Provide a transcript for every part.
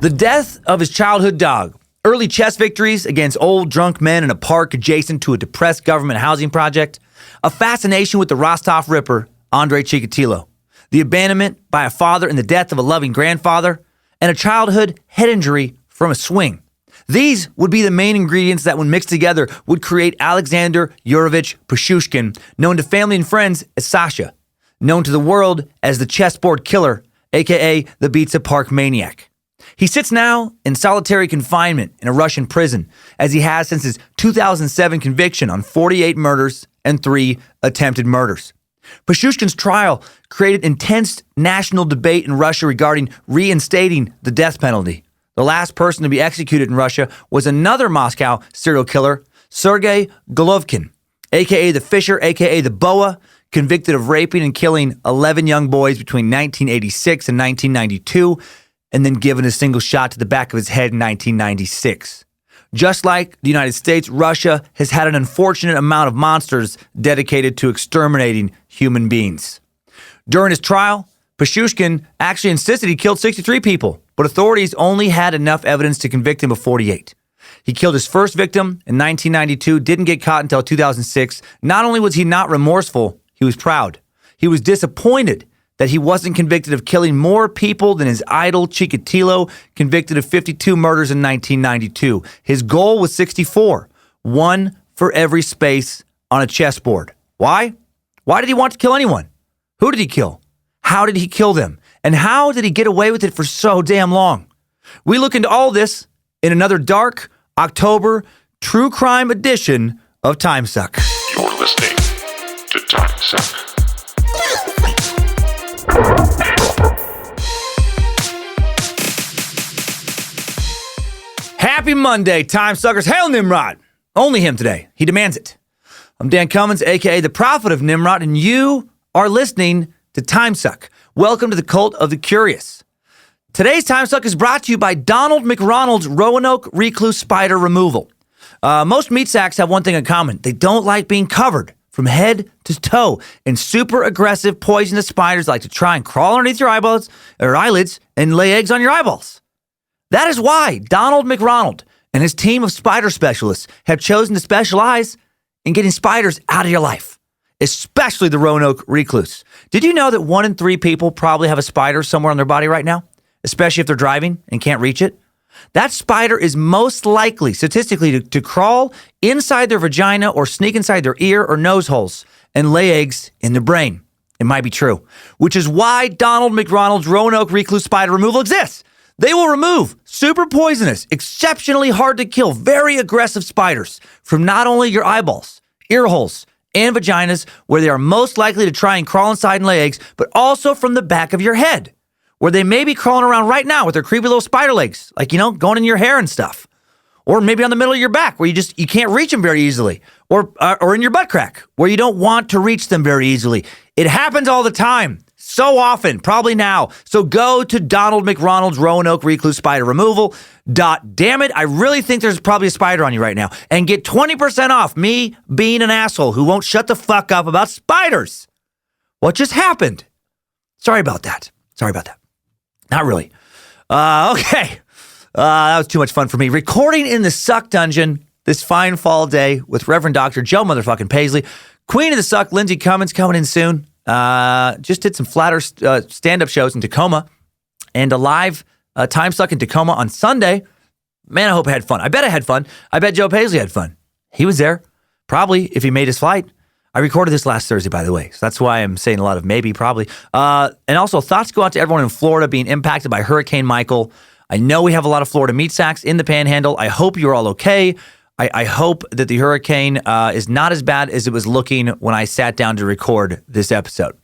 The death of his childhood dog, early chess victories against old drunk men in a park adjacent to a depressed government housing project, a fascination with the Rostov Ripper, Andrei Chikatilo, the abandonment by a father and the death of a loving grandfather, and a childhood head injury from a swing. These would be the main ingredients that, when mixed together, would create Alexander Yurovich Pichushkin, known to family and friends as Sasha, known to the world as the Chessboard Killer, aka the Pizza Park Maniac. He sits now in solitary confinement in a Russian prison, as he has since his 2007 conviction on 48 murders and 3 attempted murders. Pichushkin's trial created intense national debate in Russia regarding reinstating the death penalty. The last person to be executed in Russia was another Moscow serial killer, Sergei Golovkin, aka the Fisher, aka the Boa, convicted of raping and killing 11 young boys between 1986 and 1992, and then given a single shot to the back of his head in 1996. Just like the United States, Russia has had an unfortunate amount of monsters dedicated to exterminating human beings. During his trial, Pichushkin actually insisted he killed 63 people, but authorities only had enough evidence to convict him of 48. He killed his first victim in 1992, didn't get caught until 2006. Not only was he not remorseful, he was proud. He was disappointed that he wasn't convicted of killing more people than his idol Chikatilo, convicted of 52 murders in 1992. His goal was 64, one for every space on a chessboard. Why? Why did he want to kill anyone? Who did he kill? How did he kill them? And how did he get away with it for so damn long? We look into all this in another dark October true crime edition of Timesuck. You're listening to Timesuck. Happy Monday, time suckers. Hail Nimrod. Only him today. He demands it. I'm Dan Cummins, a.k.a. the Prophet of Nimrod, and you are listening to Timesuck. Welcome to the Cult of the Curious. Today's Timesuck is brought to you by Donald McRonald's Roanoke Recluse Spider Removal. Most meat sacks have one thing in common. They don't like being covered from head to toe, and super aggressive poisonous spiders like to try and crawl underneath your eyeballs or eyelids and lay eggs on your eyeballs. That is why Donald McRonald and his team of spider specialists have chosen to specialize in getting spiders out of your life, especially the Roanoke Recluse. Did you know that 1 in 3 people probably have a spider somewhere on their body right now, especially if they're driving and can't reach it? That spider is most likely, statistically, to crawl inside their vagina or sneak inside their ear or nose holes and lay eggs in their brain. It might be true, which is why Donald McRonald's Roanoke Recluse Spider Removal exists. They will remove super poisonous, exceptionally hard to kill, very aggressive spiders from not only your eyeballs, ear holes, and vaginas, where they are most likely to try and crawl inside and lay eggs, but also from the back of your head, where they may be crawling around right now with their creepy little spider legs, like, going in your hair and stuff. Or maybe on the middle of your back, where you can't reach them very easily. Or in your butt crack, where you don't want to reach them very easily. It happens all the time. So often, probably now. So go to Donald McRonald's Roanoke Recluse Spider Removal. Damn it, I really think there's probably a spider on you right now. And get 20% off me being an asshole who won't shut the fuck up about spiders. What just happened? Sorry about that. Not really. Okay. That was too much fun for me. Recording in the Suck Dungeon this fine fall day with Reverend Dr. Joe motherfucking Paisley. Queen of the Suck, Lindsay Cummins, coming in soon. Just did some flatter stand-up shows in Tacoma and a live Timesuck in Tacoma on Sunday. Man, I hope I had fun. I bet I had fun. I bet Joe Paisley had fun. He was there, probably, if he made his flight. I recorded this last Thursday, by the way, so that's why I'm saying a lot of maybe, probably. And also, thoughts go out to everyone in Florida being impacted by Hurricane Michael. I know we have a lot of Florida meat sacks in the Panhandle. I hope you're all okay. I hope that the hurricane is not as bad as it was looking when I sat down to record this episode.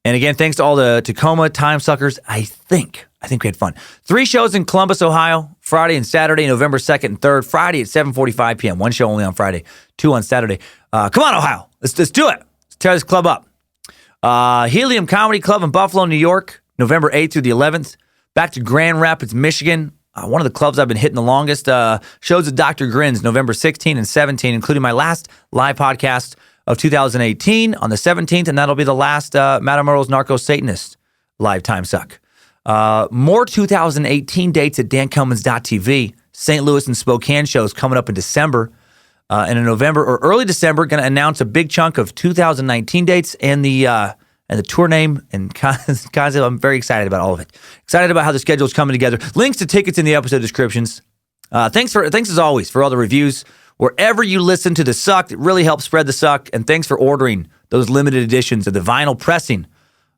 And again, thanks to all the Tacoma time suckers. I think we had fun. 3 shows in Columbus, Ohio, Friday and Saturday, November 2nd and 3rd. Friday at 7:45 p.m. 1 show only on Friday, 2 on Saturday. Come on, Ohio. Let's do it. Let's tear this club up. Helium Comedy Club in Buffalo, New York, November 8th through the 11th. Back to Grand Rapids, Michigan. One of the clubs I've been hitting the longest. Shows at Dr. Grins, November 16 and 17, including my last live podcast of 2018 on the 17th, and that'll be the last Matamoros Narco Satanist live Timesuck. More 2018 dates at dancummins.tv. St. Louis and Spokane shows coming up in December. And in November or early December, going to announce a big chunk of 2019 dates and the tour name and concept. I'm very excited about all of it. Excited about how the schedule is coming together. Links to tickets in the episode descriptions. Thanks as always for all the reviews. Wherever you listen to The Suck, it really helps spread The Suck. And thanks for ordering those limited editions of the vinyl pressing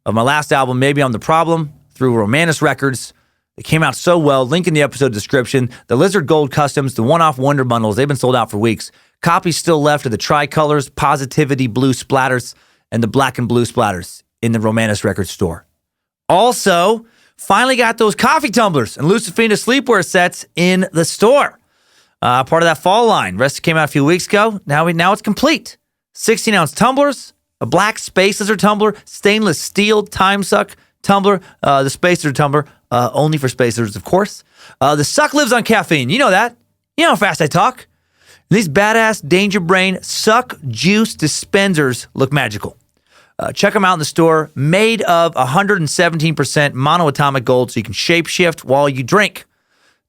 of my last album, Maybe I'm the Problem, through Romanus Records. It came out so well. Link in the episode description. The Lizard Gold Customs, the one-off Wonder Bundles, they've been sold out for weeks. Copies still left of the Tricolors, Positivity Blue Splatters, and the Black and Blue Splatters in the Romanus Records store. Also, finally got those coffee tumblers and Lucifina sleepwear sets in the store. Part of that fall line. Rest came out a few weeks ago. Now it's complete. 16-ounce tumblers, a black Space Lizard tumbler, stainless steel Timesuck tumbler, the Space Lizard tumbler, only for Space Lizards, of course. The Suck lives on caffeine. You know that. You know how fast I talk. And these badass Danger Brain Suck juice dispensers look magical. Check them out in the store. Made of 117% monoatomic gold, so you can shapeshift while you drink.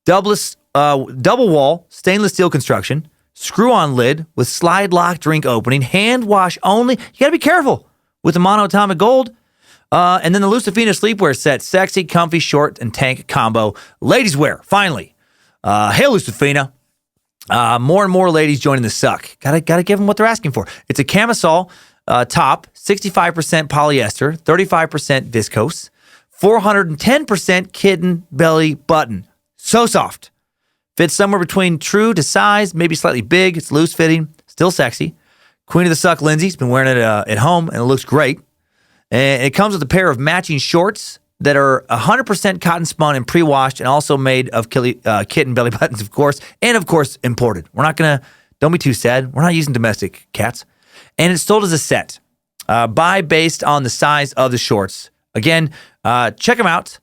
Double wall stainless steel construction, screw-on lid with slide lock drink opening, hand wash only. You gotta be careful with the monoatomic gold. And then the Lucifina sleepwear set, sexy, comfy, short, and tank combo. Ladies wear, finally. Hey, Lucifina. More and more ladies joining the Suck. Gotta give them what they're asking for. It's a camisole top, 65% polyester, 35% viscose, 410% kitten belly button. So soft. Fits somewhere between true to size, maybe slightly big. It's loose fitting, still sexy. Queen of the Suck, Lindsay's been wearing it at home, and it looks great. And it comes with a pair of matching shorts that are 100% cotton spun and pre-washed, and also made of kitten belly buttons, of course, and of course imported. Don't be too sad. We're not using domestic cats. And it's sold as a set. Buy based on the size of the shorts. Again, check them out.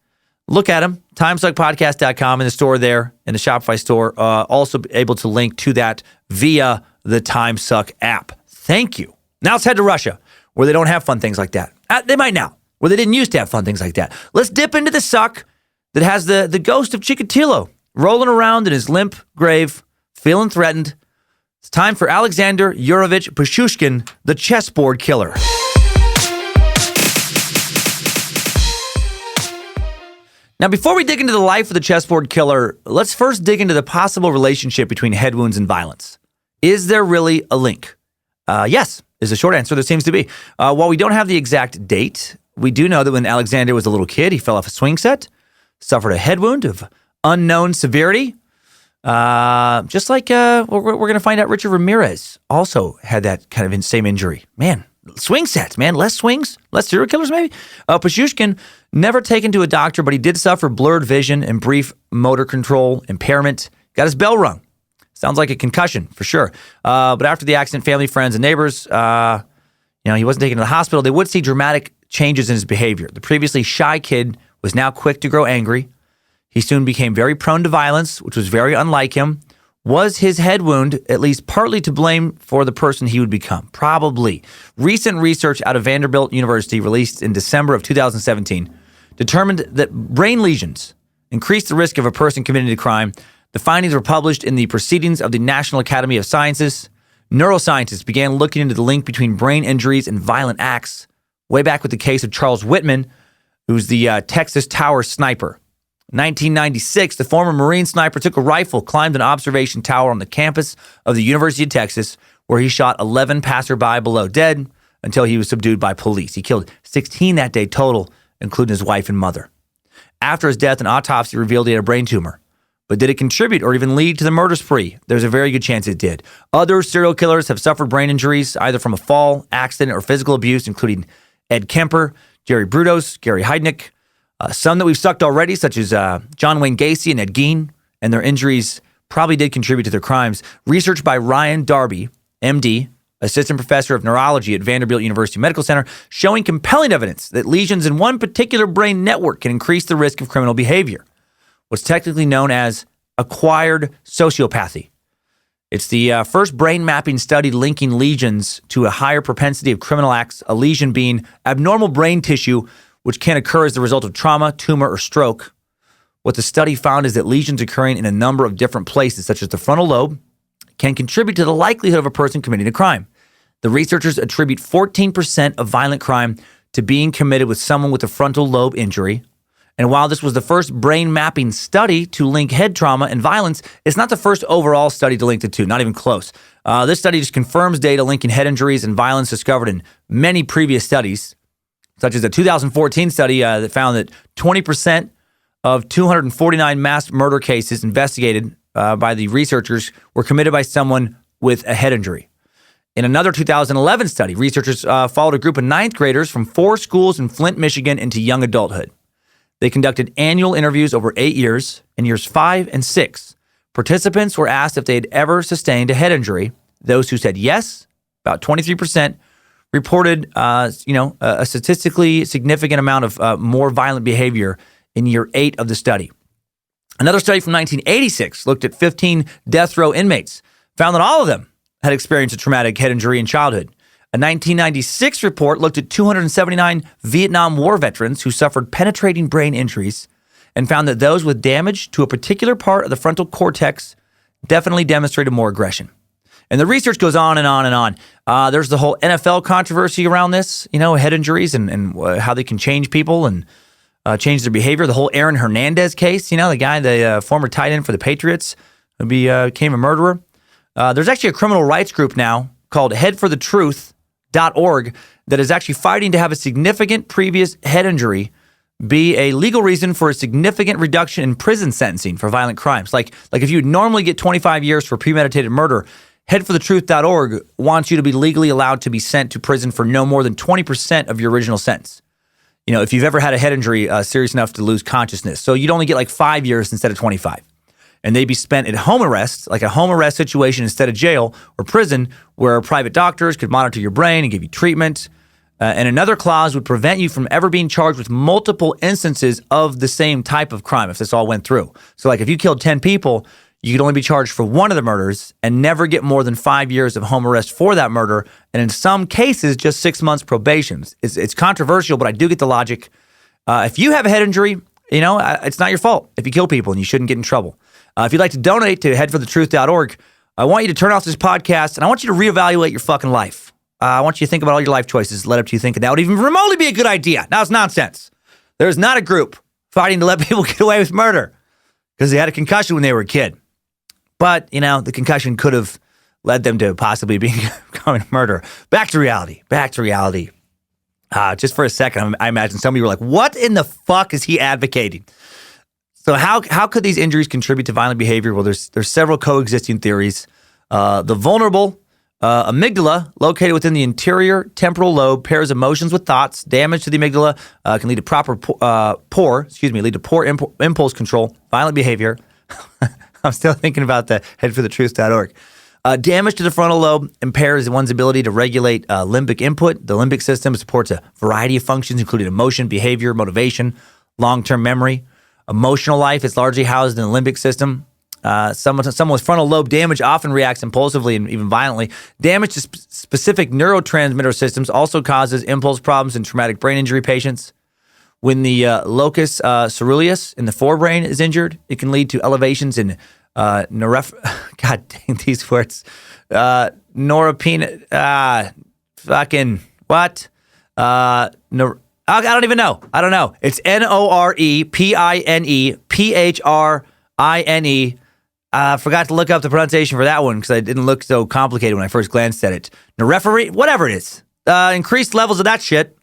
Look at them. Timesuckpodcast.com in the store there, in the Shopify store. Also able to link to that via the Timesuck app. Thank you. Now let's head to Russia, where they don't have fun things like that. They might now, where they didn't used to have fun things like that. Let's dip into the Suck that has the ghost of Chikatilo rolling around in his limp grave, feeling threatened. It's time for Alexander Yurovich Pichushkin, the Chessboard Killer. Now, before we dig into the life of the Chessboard Killer, let's first dig into the possible relationship between head wounds and violence. Is there really a link? Yes, is the short answer. There seems to be. While we don't have the exact date, we do know that when Alexander was a little kid, he fell off a swing set, suffered a head wound of unknown severity. Just like we're going to find out Richard Ramirez also had that kind of same injury. Man, swing sets, man. Less swings, less serial killers maybe. Pichushkin, never taken to a doctor, but he did suffer blurred vision and brief motor control impairment. Got his bell rung. Sounds like a concussion for sure. But after the accident, family, friends, and neighbors, he wasn't taken to the hospital. They would see dramatic changes in his behavior. The previously shy kid was now quick to grow angry. He soon became very prone to violence, which was very unlike him. Was his head wound at least partly to blame for the person he would become? Probably. Recent research out of Vanderbilt University, released in December of 2017, determined that brain lesions increase the risk of a person committing a crime. The findings were published in the Proceedings of the National Academy of Sciences. Neuroscientists began looking into the link between brain injuries and violent acts, way back with the case of Charles Whitman, who's the Texas Tower sniper. In 1996, the former Marine sniper took a rifle, climbed an observation tower on the campus of the University of Texas, where he shot 11 passerby below dead until he was subdued by police. He killed 16 that day total, including his wife and mother. After his death, an autopsy revealed he had a brain tumor. But did it contribute or even lead to the murder spree? There's a very good chance it did. Other serial killers have suffered brain injuries, either from a fall, accident, or physical abuse, including Ed Kemper, Jerry Brudos, Gary Heidnik. Some that we've sucked already, such as John Wayne Gacy and Ed Gein, and their injuries probably did contribute to their crimes. Research by Ryan Darby, MD, assistant professor of neurology at Vanderbilt University Medical Center, showing compelling evidence that lesions in one particular brain network can increase the risk of criminal behavior. What's technically known as acquired sociopathy. It's the first brain mapping study linking lesions to a higher propensity of criminal acts, a lesion being abnormal brain tissue which can occur as the result of trauma, tumor, or stroke. What the study found is that lesions occurring in a number of different places, such as the frontal lobe, can contribute to the likelihood of a person committing a crime. The researchers attribute 14% of violent crime to being committed with someone with a frontal lobe injury. And while this was the first brain mapping study to link head trauma and violence, it's not the first overall study to link the two, not even close. This study just confirms data linking head injuries and violence discovered in many previous studies, such as a 2014 study that found that 20% of 249 mass murder cases investigated by the researchers were committed by someone with a head injury. In another 2011 study, researchers followed a group of ninth graders from 4 schools in Flint, Michigan into young adulthood. They conducted annual interviews over 8 years. In years 5 and 6, participants were asked if they had ever sustained a head injury. Those who said yes, about 23%, reported a statistically significant amount of more violent behavior in year 8 of the study. Another study from 1986 looked at 15 death row inmates, found that all of them had experienced a traumatic head injury in childhood. A 1996 report looked at 279 Vietnam War veterans who suffered penetrating brain injuries and found that those with damage to a particular part of the frontal cortex definitely demonstrated more aggression. And the research goes on and on and on. There's the whole NFL controversy around this, head injuries and how they can change people and change their behavior. The whole Aaron Hernandez case, the guy, the former tight end for the Patriots, who became a murderer. There's actually a criminal rights group now called headforthetruth.org that is actually fighting to have a significant previous head injury be a legal reason for a significant reduction in prison sentencing for violent crimes. Like if you would normally get 25 years for premeditated murder, headforthetruth.org wants you to be legally allowed to be sent to prison for no more than 20% of your original sentence. If you've ever had a head injury serious enough to lose consciousness. So you'd only get like 5 years instead of 25. And they'd be spent at home arrest, like a home arrest situation instead of jail or prison, where private doctors could monitor your brain and give you treatment. And another clause would prevent you from ever being charged with multiple instances of the same type of crime if this all went through. So like if you killed 10 people, you could only be charged for one of the murders and never get more than 5 years of home arrest for that murder. And in some cases, just 6 months probation. It's controversial, but I do get the logic. If you have a head injury, it's not your fault if you kill people and you shouldn't get in trouble. If you'd like to donate to headforthetruth.org, I want you to turn off this podcast and I want you to reevaluate your fucking life. I want you to think about all your life choices led up to you thinking that would even remotely be a good idea. Now it's nonsense. There's not a group fighting to let people get away with murder because they had a concussion when they were a kid. But, the concussion could have led them to possibly becoming a murderer. Back to reality. Just for a second, I imagine some of you were like, what in the fuck is he advocating? So how could these injuries contribute to violent behavior? Well, there's several coexisting theories. The vulnerable amygdala, located within the anterior temporal lobe, pairs emotions with thoughts. Damage to the amygdala can lead to poor impulse control, violent behavior. I'm still thinking about the headforthetruth.org. Damage to the frontal lobe impairs one's ability to regulate limbic input. The limbic system supports a variety of functions, including emotion, behavior, motivation, long-term memory. Emotional life is largely housed in the limbic system. Someone with frontal lobe damage often reacts impulsively and even violently. Damage to specific neurotransmitter systems also causes impulse problems in traumatic brain injury patients. When the locus ceruleus in the forebrain is injured, it can lead to elevations in God dang these words. Norepinephrine. Fucking what? I don't even know. I don't know. It's Norepinephrine. I forgot to look up the pronunciation for that one because it didn't look so complicated when I first glanced at it. Norepinephrine, whatever it is. Increased levels of that shit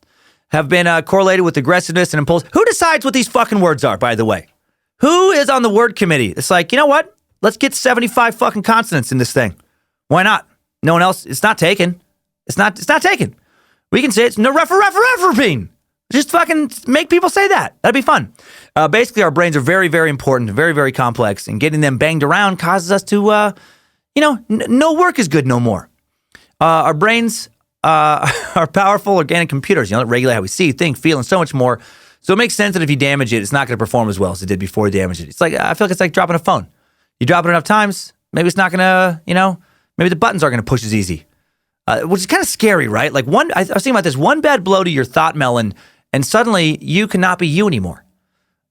have been correlated with aggressiveness and impulse. Who decides what these fucking words are, by the way? Who is on the word committee? It's like, you know what? Let's get 75 fucking consonants in this thing. Why not? No one else. It's not taken. It's not taken. We can say it's norepinephrine. Just fucking make people say that. That'd be fun. Basically, our brains are very, very important, very, very complex, and getting them banged around causes us to, no work is good no more. Our brains are powerful organic computers, that regulate how we see, think, feel, and so much more. So it makes sense that if you damage it, it's not going to perform as well as it did before you damaged it. It's like, I feel like it's like dropping a phone. You drop it enough times, maybe it's not going to, maybe the buttons aren't going to push as easy. Which is kind of scary, right? Like I was thinking about this, one bad blow to your thought melon And suddenly you cannot be you anymore.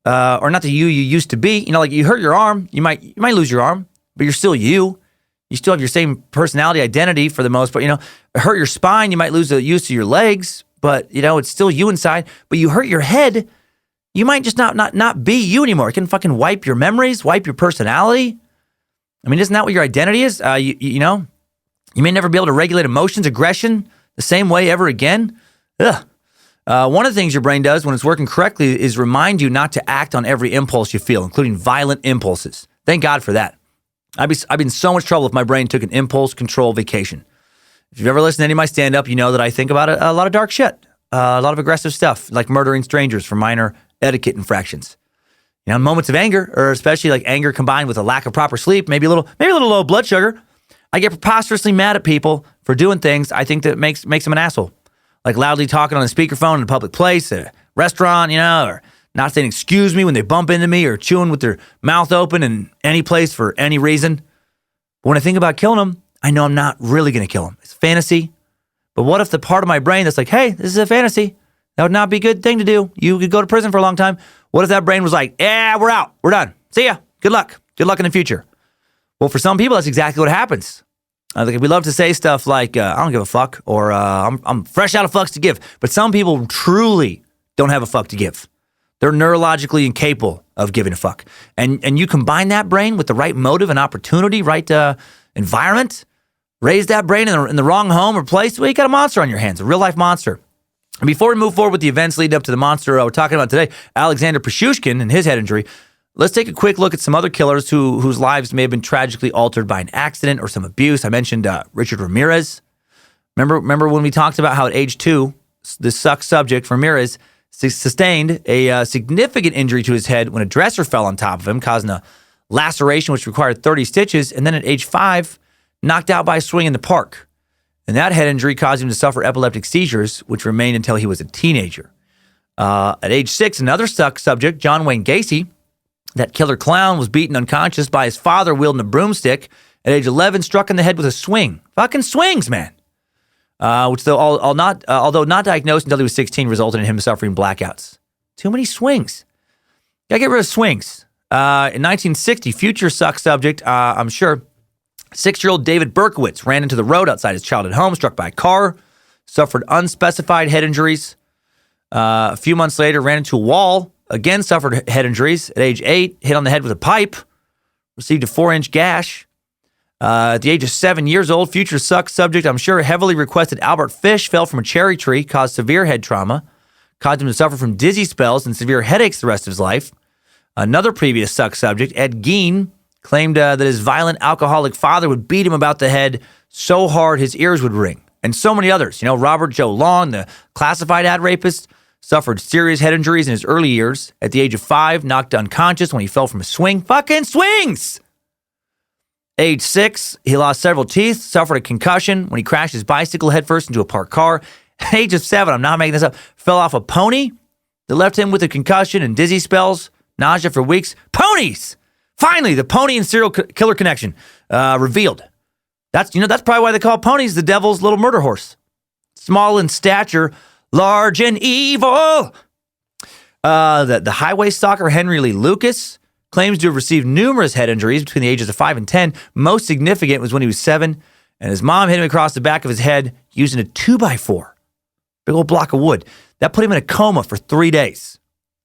Or not the you used to be. You know, like you hurt your arm, you might lose your arm, but you're still you. You still have your same personality, identity for the most part. You know, hurt your spine, you might lose the use of your legs, but you know, it's still you inside. But you hurt your head, you might just not be you anymore. It can fucking wipe your memories, wipe your personality. I mean, isn't that what your identity is? You know, you may never be able to regulate emotions, aggression the same way ever again. Ugh. One of the things your brain does when it's working correctly is remind you not to act on every impulse you feel, including violent impulses. Thank God for that. I'd be in so much trouble if my brain took an impulse control vacation. If you've ever listened to any of my stand-up, you know that I think about a lot of dark shit, a lot of aggressive stuff, like murdering strangers for minor etiquette infractions. You know, moments of anger, or especially like anger combined with a lack of proper sleep, maybe a little low blood sugar, I get preposterously mad at people for doing things I think that makes them an asshole. Like loudly talking on a speakerphone in a public place, a restaurant, you know, or not saying excuse me when they bump into me, or chewing with their mouth open in any place for any reason. But when I think about killing them, I know I'm not really going to kill them. It's fantasy. But what if the part of my brain that's like, hey, this is a fantasy. That would not be a good thing to do. You could go to prison for a long time. What if that brain was like, yeah, we're out. We're done. See ya. Good luck. Good luck in the future. Well, for some people, that's exactly what happens. We love to say stuff like, I don't give a fuck, or I'm fresh out of fucks to give. But some people truly don't have a fuck to give. They're neurologically incapable of giving a fuck. And you combine that brain with the right motive and opportunity, right environment, raise that brain in the wrong home or place, well, you got a monster on your hands, a real-life monster. And before we move forward with the events leading up to the monster we're talking about today, Alexander Pichushkin and his head injury, let's take a quick look at some other killers whose lives may have been tragically altered by an accident or some abuse. I mentioned Richard Ramirez. Remember when we talked about how at age 2, the suck subject, Ramirez, sustained a significant injury to his head when a dresser fell on top of him, causing a laceration which required 30 stitches, and then at age 5, knocked out by a swing in the park. And that head injury caused him to suffer epileptic seizures, which remained until he was a teenager. At age 6, another suck subject, John Wayne Gacy, that killer clown, was beaten unconscious by his father wielding a broomstick. At age 11, struck in the head with a swing. Fucking swings, man. Which, although not diagnosed until he was 16, resulted in him suffering blackouts. Too many swings. Gotta get rid of swings. In 1960, future suck subject, I'm sure, 6-year-old David Berkowitz ran into the road outside his childhood home, struck by a car, suffered unspecified head injuries. A few months later, ran into a wall, again suffered head injuries. At age 8, hit on the head with a pipe, received a 4-inch gash. At the age of 7 years old, future suck subject, I'm sure, heavily requested Albert Fish, fell from a cherry tree, caused severe head trauma, caused him to suffer from dizzy spells and severe headaches the rest of his life. Another previous suck subject, Ed Gein, claimed that his violent alcoholic father would beat him about the head so hard his ears would ring. And so many others. You know, Robert Joe Long, the classified ad rapist, suffered serious head injuries in his early years. At the age of 5, knocked unconscious when he fell from a swing. Fucking swings! Age 6, he lost several teeth, suffered a concussion when he crashed his bicycle headfirst into a parked car. At age of 7, I'm not making this up, fell off a pony that left him with a concussion and dizzy spells, nausea for weeks. Ponies! Finally, the pony and serial killer connection revealed. That's probably why they call ponies the devil's little murder horse. Small in stature, large and evil. The highway stalker Henry Lee Lucas claims to have received numerous head injuries between the ages of 5 and 10. Most significant was when he was 7, and his mom hit him across the back of his head using a 2x4, big old block of wood. That put him in a coma for 3 days.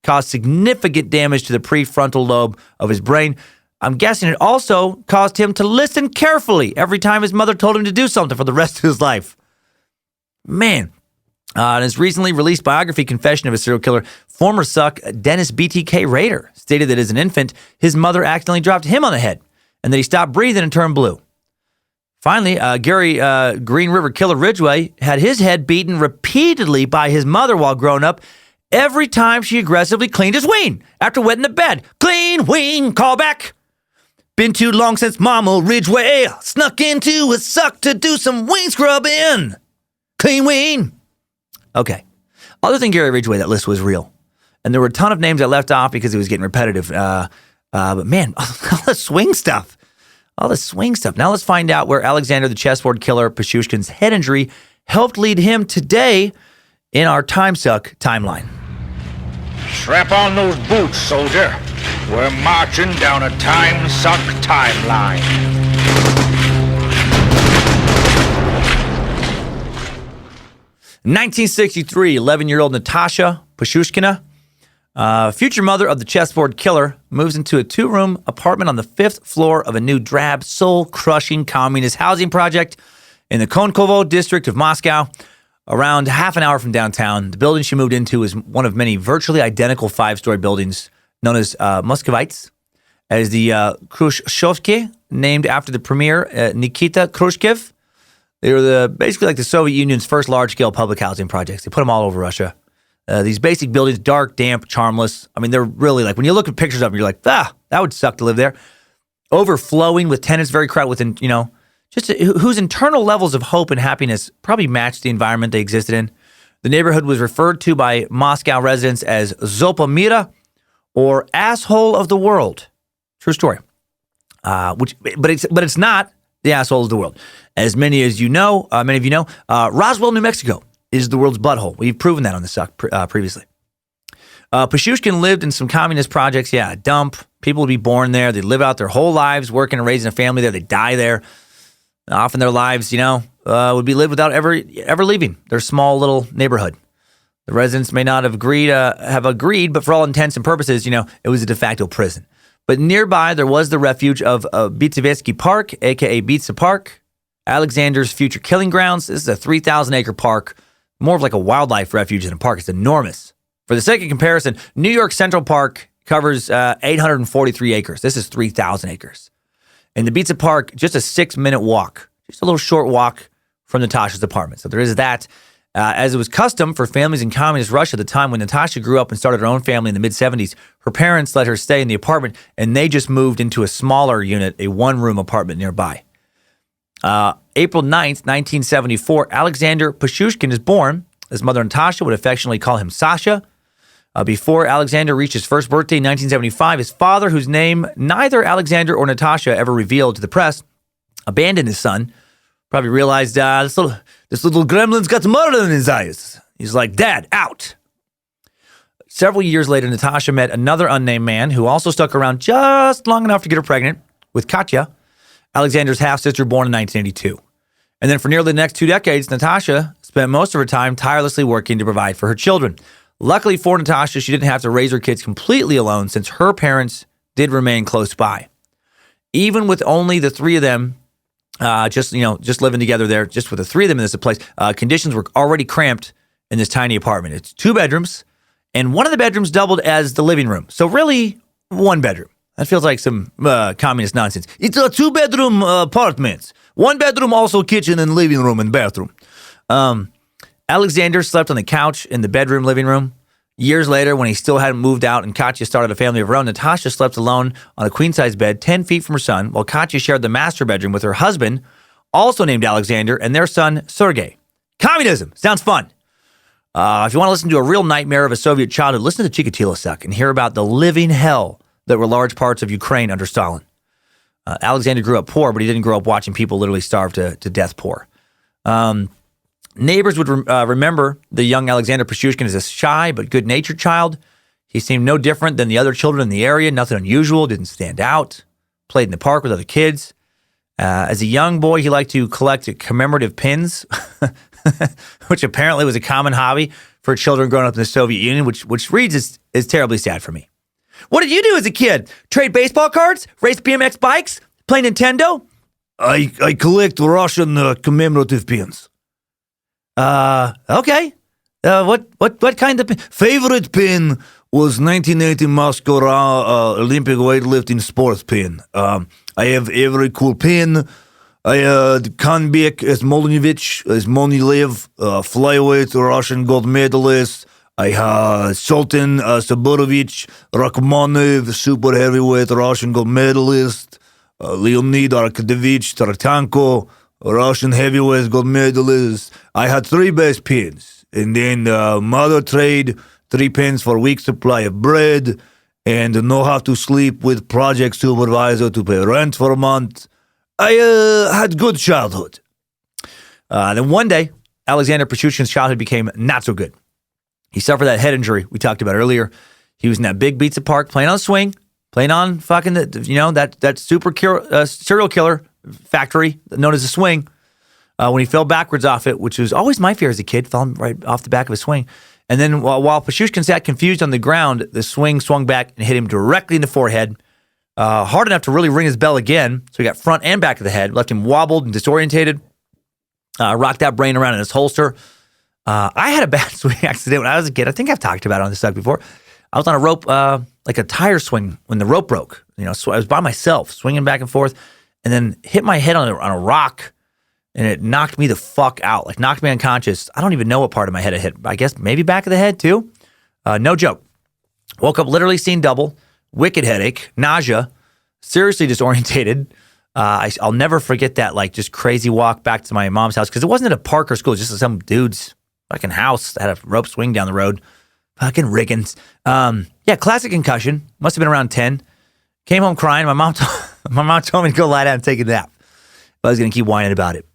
Caused significant damage to the prefrontal lobe of his brain. I'm guessing it also caused him to listen carefully every time his mother told him to do something for the rest of his life. Man. In his recently released biography, Confession of a Serial Killer, former suck Dennis BTK Rader stated that as an infant, his mother accidentally dropped him on the head and that he stopped breathing and turned blue. Finally, Gary Green River Killer Ridgway had his head beaten repeatedly by his mother while growing up, every time she aggressively cleaned his ween after wetting the bed. Clean ween, call back. Been too long since Mama Ridgway snuck into a suck to do some ween scrubbing. Clean ween. Okay. Other than Gary Ridgway, that list was real. And there were a ton of names I left off because it was getting repetitive. But man, all the swing stuff. All the swing stuff. Now let's find out where Alexander the Chessboard Killer Pichushkin's head injury helped lead him today in our Timesuck timeline. Strap on those boots, soldier. We're marching down a Timesuck timeline. In 1963, 11-year-old Natasha Pichushkin, future mother of the Chessboard Killer, moves into a 2-room apartment on the 5th floor of a new drab, soul-crushing communist housing project in the Konkovo district of Moscow, around half an hour from downtown. The building she moved into is one of many virtually identical 5-story buildings known as Muscovites, as the Khrushchevsky, named after the premier Nikita Khrushchev. They were basically like the Soviet Union's first large-scale public housing projects. They put them all over Russia. These basic buildings, dark, damp, charmless. I mean, they're really like, when you look at pictures of them, you're like, that would suck to live there. Overflowing with tenants, very crowded with, just whose internal levels of hope and happiness probably matched the environment they existed in. The neighborhood was referred to by Moscow residents as Zopa Mira, or asshole of the world. True story. But it's not the asshole of the world. As many of you know, Roswell, New Mexico is the world's butthole. We've proven that on the Suck previously. Pichushkin lived in some communist projects. Yeah, a dump. People would be born there. They'd live out their whole lives working and raising a family there. They'd die there. Often their lives, would be lived without ever leaving their small little neighborhood. The residents may not have agreed, but for all intents and purposes, it was a de facto prison. But nearby, there was the refuge of Bitsevetsky Park, a.k.a. Bitsa Park, Alexander's future killing grounds. This is a 3,000-acre park, more of like a wildlife refuge than a park. It's enormous. For the sake of comparison, New York Central Park covers 843 acres. This is 3,000 acres. And the Bitsa Park, just a 6-minute walk, just a little short walk from Natasha's apartment. So there is that. As it was custom for families in communist Russia at the time when Natasha grew up and started her own family in the mid-'70s, her parents let her stay in the apartment, and they just moved into a smaller unit, a 1-room apartment nearby. April 9th, 1974, Alexander Pichushkin is born. His mother, Natasha, would affectionately call him Sasha. Before Alexander reached his first birthday in 1975, his father, whose name neither Alexander or Natasha ever revealed to the press, abandoned his son. Probably realized this little gremlin's got murder in his eyes. He's like, Dad, out. Several years later, Natasha met another unnamed man who also stuck around just long enough to get her pregnant with Katya, Alexander's half-sister born in 1982. And then for nearly the next 2 decades, Natasha spent most of her time tirelessly working to provide for her children. Luckily for Natasha, she didn't have to raise her kids completely alone since her parents did remain close by. Even with only the 3 of them, just living together there, just with the 3 of them in this place, conditions were already cramped in this tiny apartment. It's 2 bedrooms, and one of the bedrooms doubled as the living room. So really, 1 bedroom. That feels like some communist nonsense. It's a 2-bedroom apartment. 1 bedroom, also kitchen and living room and bathroom. Alexander slept on the couch in the bedroom living room. Years later, when he still hadn't moved out and Katya started a family of her own, Natasha slept alone on a queen-size bed 10 feet from her son, while Katya shared the master bedroom with her husband, also named Alexander, and their son, Sergei. Communism! Sounds fun. If you want to listen to a real nightmare of a Soviet childhood, listen to Chikatilo Suck and hear about the living hell that were large parts of Ukraine under Stalin. Alexander grew up poor, but he didn't grow up watching people literally starve to death poor. Neighbors would remember the young Alexander Pichushkin as a shy but good-natured child. He seemed no different than the other children in the area, nothing unusual, didn't stand out, played in the park with other kids. As a young boy, he liked to collect commemorative pins, which apparently was a common hobby for children growing up in the Soviet Union, which reads is terribly sad for me. What did you do as a kid? Trade baseball cards? Race BMX bikes? Play Nintendo? I collect Russian commemorative pins. Okay. What kind of pin? Favorite pin was 1980 Moscow Olympic weightlifting sports pin. I have every cool pin. I Convict as Molynevich, as Monilev, flyweight Russian gold medalist. I have Sultan Saburovich, Rachmanov, super heavyweight Russian gold medalist. Leonid Arkadevich Tartanko, Russian heavyweight gold medalist. I had 3 best pins. And then mother trade 3 pins for a week's supply of bread. And know how to sleep with project supervisor to pay rent for a month. I had good childhood. Then one day, Alexander Pichushkin's childhood became not so good. He suffered that head injury we talked about earlier. He was in that big Pizza Park playing on the swing, playing on fucking that serial killer factory known as a swing. When he fell backwards off it, which was always my fear as a kid, falling right off the back of a swing. And then while Pichushkin sat confused on the ground, the swing swung back and hit him directly in the forehead, hard enough to really ring his bell again. So he got front and back of the head, left him wobbled and disorientated, rocked that brain around in his holster. I had a bad swing accident when I was a kid. I think I've talked about it on this stuff before. I was on a rope, like a tire swing when the rope broke. So I was by myself, swinging back and forth, and then hit my head on a rock, and it knocked me the fuck out, like knocked me unconscious. I don't even know what part of my head it hit. I guess maybe back of the head too. No joke. Woke up literally seeing double, wicked headache, nausea, seriously disorientated. I'll never forget that, like, just crazy walk back to my mom's house, because it wasn't at a park or school, it was just some dude's fucking house that had a rope swing down the road. Fucking Riggins. Yeah, classic concussion. Must have been around 10. Came home crying. My mom told me to go lie down and take a nap. But I was going to keep whining about it.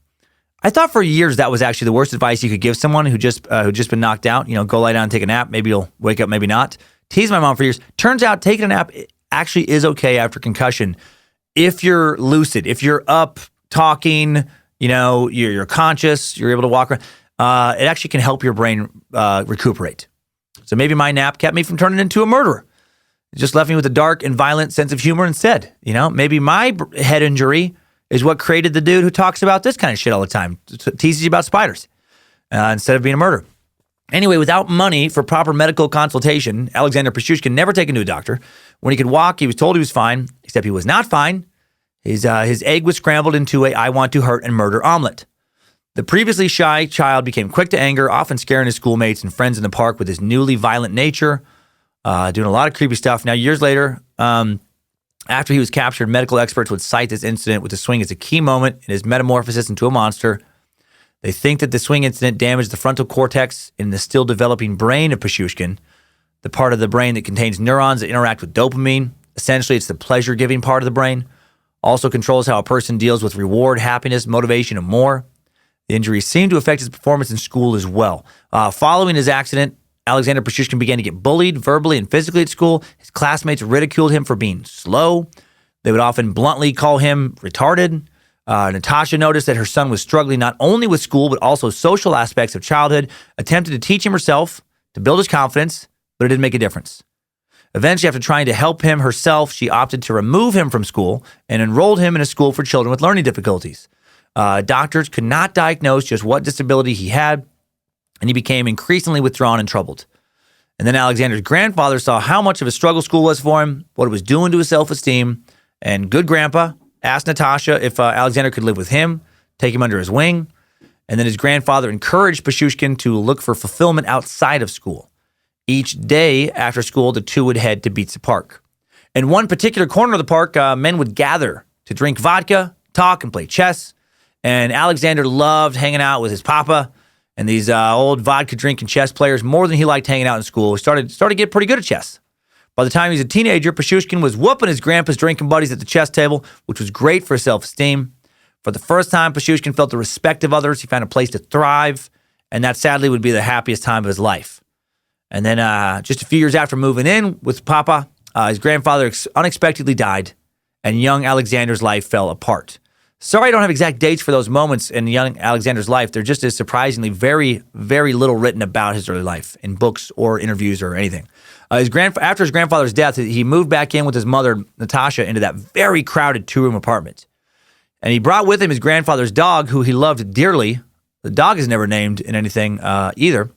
I thought for years that was actually the worst advice you could give someone who just been knocked out. Go lie down and take a nap. Maybe you'll wake up, maybe not. Teased my mom for years. Turns out taking a nap actually is okay after concussion if you're lucid, if you're up, talking, you're conscious, you're able to walk around. It actually can help your brain recuperate. So maybe my nap kept me from turning into a murderer. It just left me with a dark and violent sense of humor instead. Maybe my head injury is what created the dude who talks about this kind of shit all the time, teases you about spiders, instead of being a murderer. Anyway, without money for proper medical consultation, Alexander Pichushkin never taken to a doctor. When he could walk, he was told he was fine, except he was not fine. His egg was scrambled into a I want to hurt and murder omelet. The previously shy child became quick to anger, often scaring his schoolmates and friends in the park with his newly violent nature, doing a lot of creepy stuff. Now, years later, after he was captured, medical experts would cite this incident with the swing as a key moment in his metamorphosis into a monster. They think that the swing incident damaged the frontal cortex in the still developing brain of Pichushkin, the part of the brain that contains neurons that interact with dopamine. Essentially, it's the pleasure-giving part of the brain. Also controls how a person deals with reward, happiness, motivation, and more. The injuries seemed to affect his performance in school as well. Following his accident, Alexander Pichushkin began to get bullied verbally and physically at school. His classmates ridiculed him for being slow. They would often bluntly call him retarded. Natasha noticed that her son was struggling not only with school, but also social aspects of childhood, attempted to teach him herself to build his confidence, but it didn't make a difference. Eventually, after trying to help him herself, she opted to remove him from school and enrolled him in a school for children with learning difficulties. Doctors could not diagnose just what disability he had, and he became increasingly withdrawn and troubled. And then Alexander's grandfather saw how much of a struggle school was for him, what it was doing to his self-esteem, and good grandpa asked Natasha if Alexander could live with him, take him under his wing, and then his grandfather encouraged Pichushkin to look for fulfillment outside of school. Each day after school, the two would head to Pizza Park. In one particular corner of the park, men would gather to drink vodka, talk, and play chess. And Alexander loved hanging out with his papa and these old vodka drinking chess players more than he liked hanging out in school. He started to get pretty good at chess. By the time he was a teenager, Pichushkin was whooping his grandpa's drinking buddies at the chess table, which was great for self-esteem. For the first time, Pichushkin felt the respect of others. He found a place to thrive, and that sadly would be the happiest time of his life. And then just a few years after moving in with Papa, his grandfather unexpectedly died, and young Alexander's life fell apart. Sorry I don't have exact dates for those moments in young Alexander's life. There just is surprisingly very, very little written about his early life in books or interviews or anything. After his grandfather's death, he moved back in with his mother, Natasha, into that very crowded two-room apartment. And he brought with him his grandfather's dog, who he loved dearly. The dog is never named in anything either.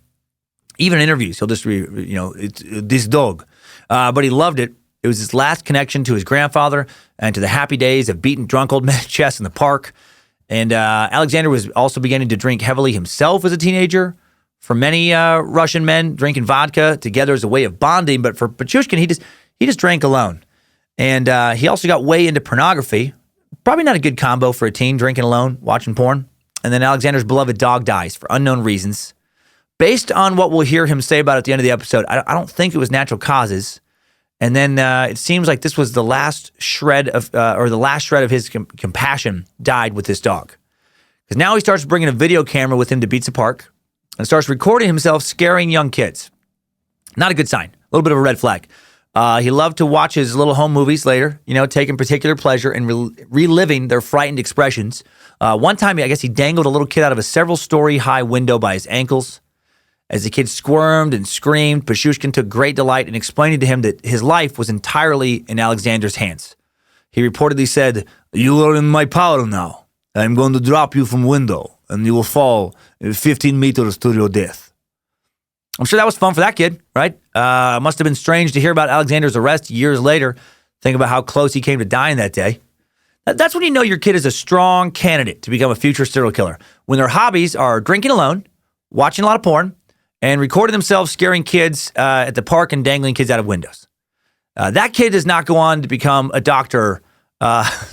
Even in interviews, he'll just it's this dog. But he loved it. It was his last connection to his grandfather and to the happy days of beating drunk old men at chess in the park. And Alexander was also beginning to drink heavily himself as a teenager. For many Russian men, drinking vodka together is a way of bonding. But for Pichushkin, he just drank alone. And he also got way into pornography. Probably not a good combo for a teen, drinking alone, watching porn. And then Alexander's beloved dog dies for unknown reasons. Based on what we'll hear him say about at the end of the episode, I don't think it was natural causes. And then it seems like this was the last shred of his compassion died with this dog. Because now he starts bringing a video camera with him to Pizza Park and starts recording himself scaring young kids. Not a good sign. little bit of a red flag. He loved to watch his little home movies later, taking particular pleasure in reliving their frightened expressions. One time, I guess he dangled a little kid out of a several-story high window by his ankles. As the kid squirmed and screamed, Pichushkin took great delight in explaining to him that his life was entirely in Alexander's hands. He reportedly said, "You are in my power now. I'm going to drop you from window, and you will fall 15 meters to your death." I'm sure that was fun for that kid, right? Must have been strange to hear about Alexander's arrest years later. Think about how close he came to dying that day. That's when you know your kid is a strong candidate to become a future serial killer. When their hobbies are drinking alone, watching a lot of porn, and recording themselves scaring kids at the park and dangling kids out of windows. That kid does not go on to become a doctor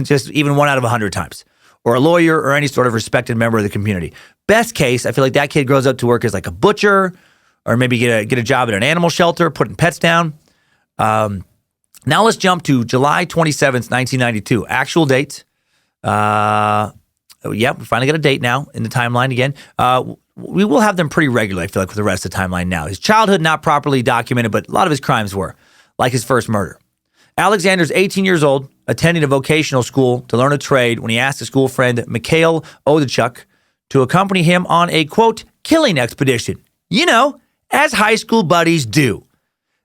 just even 1 out of 100 times, or a lawyer or any sort of respected member of the community. Best case, I feel like that kid grows up to work as like a butcher, or maybe get a job at an animal shelter, putting pets down. Now let's jump to July 27th, 1992. Actual date. We finally got a date now in the timeline again. We will have them pretty regularly, I feel like, with the rest of the timeline now. His childhood not properly documented, but a lot of his crimes were, like his first murder. Alexander's 18 years old, attending a vocational school to learn a trade when he asked his school friend, Mikhail Odachuk, to accompany him on a, quote, killing expedition. As high school buddies do.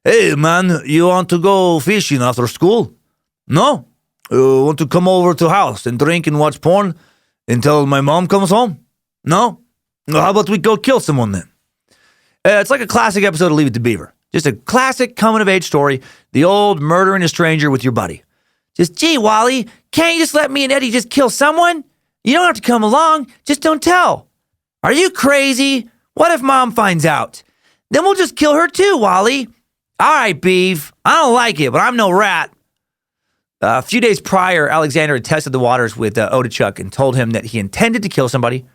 "Hey, man, you want to go fishing after school?" "No. Want to come over to house and drink and watch porn until my mom comes home?" "No." "Well, how about we go kill someone then?" It's like a classic episode of Leave It to Beaver. Just a classic coming-of-age story. The old murdering a stranger with your buddy. Just, "Gee, Wally, can't you just let me and Eddie just kill someone? You don't have to come along. Just don't tell." "Are you crazy? What if Mom finds out? Then we'll just kill her too, Wally." "All right, Beeve. I don't like it, but I'm no rat." A few days prior, Alexander had tested the waters with Odachuk and told him that he intended to kill somebody.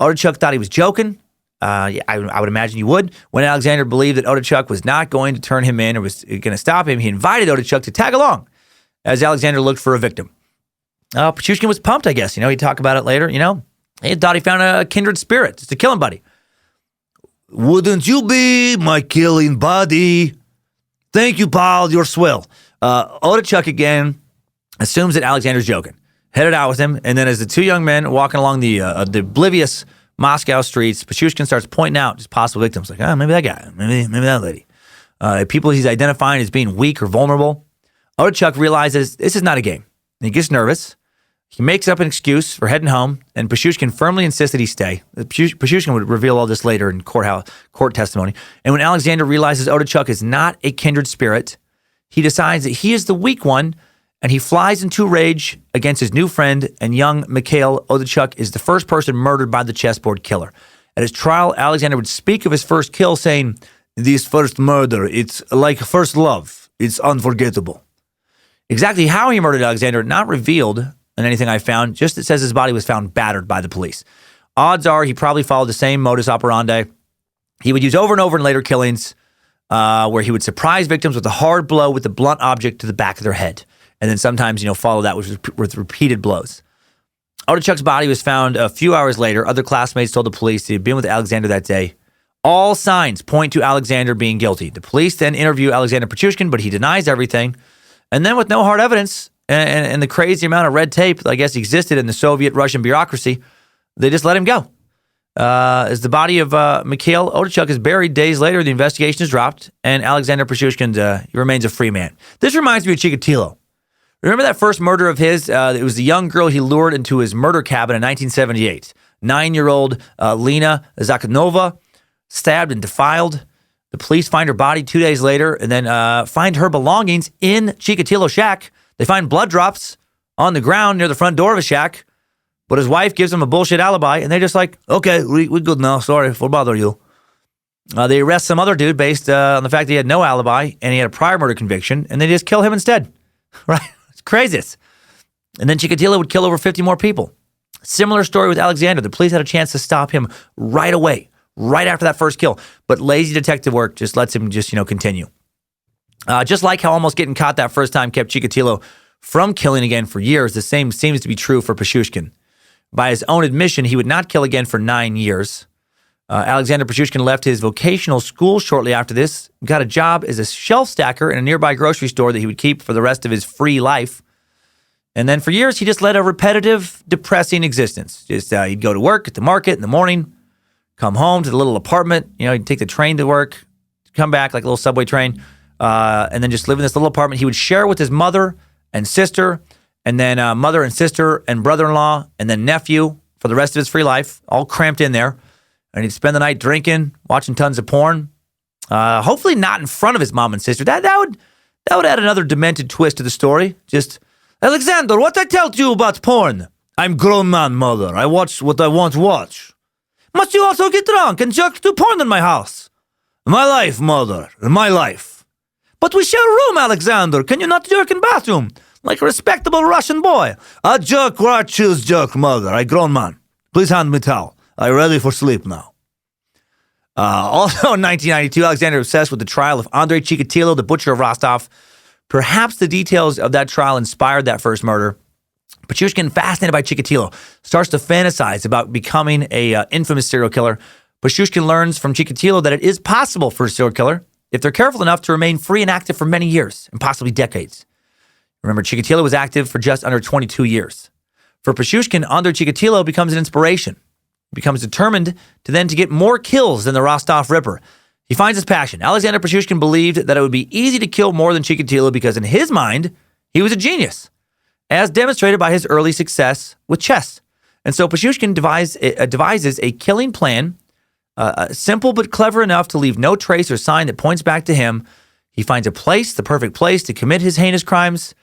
Odachuk thought he was joking. I would imagine you would. When Alexander believed that Odachuk was not going to turn him in or was going to stop him, he invited Odachuk to tag along as Alexander looked for a victim. Pichushkin was pumped, I guess. He'd talk about it later. He thought he found a kindred spirit, just a killing buddy. "Wouldn't you be my killing buddy?" "Thank you, pal. You're swell." Odachuk again assumes that Alexander's joking. Headed out with him, and then as the two young men walking along the oblivious Moscow streets, Pichushkin starts pointing out his possible victims. Like, maybe that guy, maybe that lady. People he's identifying as being weak or vulnerable. Odachuk realizes this is not a game. And he gets nervous. He makes up an excuse for heading home, and Pichushkin firmly insists that he stay. Pichushkin would reveal all this later in court testimony. And when Alexander realizes Odachuk is not a kindred spirit, he decides that he is the weak one, and he flies into rage against his new friend, and young Mikhail Odachuk is the first person murdered by the Chessboard Killer. At his trial, Alexander would speak of his first kill, saying, "This first murder, it's like first love. It's unforgettable." Exactly how he murdered Alexander, not revealed in anything I found, just it says his body was found battered by the police. Odds are he probably followed the same modus operandi he would use over and over in later killings, where he would surprise victims with a hard blow with a blunt object to the back of their head, and then sometimes, follow that with repeated blows. Odachuk's body was found a few hours later. Other classmates told the police he had been with Alexander that day. All signs point to Alexander being guilty. The police then interview Alexander Pichushkin, but he denies everything. And then with no hard evidence, and the crazy amount of red tape, I guess, existed in the Soviet-Russian bureaucracy, they just let him go. As the body of Mikhail Odachuk is buried days later, the investigation is dropped, and Alexander Pichushkin remains a free man. This reminds me of Chikatilo. Remember that first murder of his? It was the young girl he lured into his murder cabin in 1978. 9-year-old Lena Zakhanova, stabbed and defiled. The police find her body 2 days later, and then find her belongings in Chikatilo's shack. They find blood drops on the ground near the front door of his shack, but his wife gives him a bullshit alibi, and they're just like, "Okay, we're good now. Sorry for bother you." They arrest some other dude based on the fact that he had no alibi, and he had a prior murder conviction, and they just kill him instead. Right? It's craziest. And then Chikatilo would kill over 50 more people. Similar story with Alexander. The police had a chance to stop him right away, right after that first kill, but lazy detective work just lets him continue. Just like how almost getting caught that first time kept Chikatilo from killing again for years, the same seems to be true for Pichushkin. By his own admission, he would not kill again for 9 years. Alexander Pichushkin left his vocational school shortly after this, got a job as a shelf stacker in a nearby grocery store that he would keep for the rest of his free life. And then for years, he just led a repetitive, depressing existence. He'd go to work at the market in the morning, come home to the little apartment. He'd take the train to work, come back like a little subway train, and then just live in this little apartment. He would share with his mother and sister, and then mother and sister and brother-in-law, and then nephew for the rest of his free life, all cramped in there. And he'd spend the night drinking, watching tons of porn. Hopefully not in front of his mom and sister. That would add another demented twist to the story. Just, Alexander, what I tell you about porn? I'm grown man, mother. I watch what I want to watch. Must you also get drunk and jerk to porn in my house? My life, mother. My life. But we share a room, Alexander. Can you not jerk in bathroom? Like a respectable Russian boy. I jerk where I choose jerk, mother. I grown man. Please hand me towel. I'm ready for sleep now. Also in 1992, Alexander obsessed with the trial of Andrei Chikatilo, the butcher of Rostov. Perhaps the details of that trial inspired that first murder. Pichushkin, fascinated by Chikatilo, starts to fantasize about becoming a infamous serial killer. Pichushkin learns from Chikatilo that it is possible for a serial killer if they're careful enough to remain free and active for many years, and possibly decades. Remember, Chikatilo was active for just under 22 years. For Pichushkin, Andrei Chikatilo becomes an inspiration. He becomes determined to get more kills than the Rostov Ripper. He finds his passion. Alexander Pichushkin believed that it would be easy to kill more than Chikatilo because in his mind, he was a genius, as demonstrated by his early success with chess. And so Pichushkin devises a killing plan, simple but clever enough to leave no trace or sign that points back to him. He finds a place, the perfect place, to commit his heinous crimes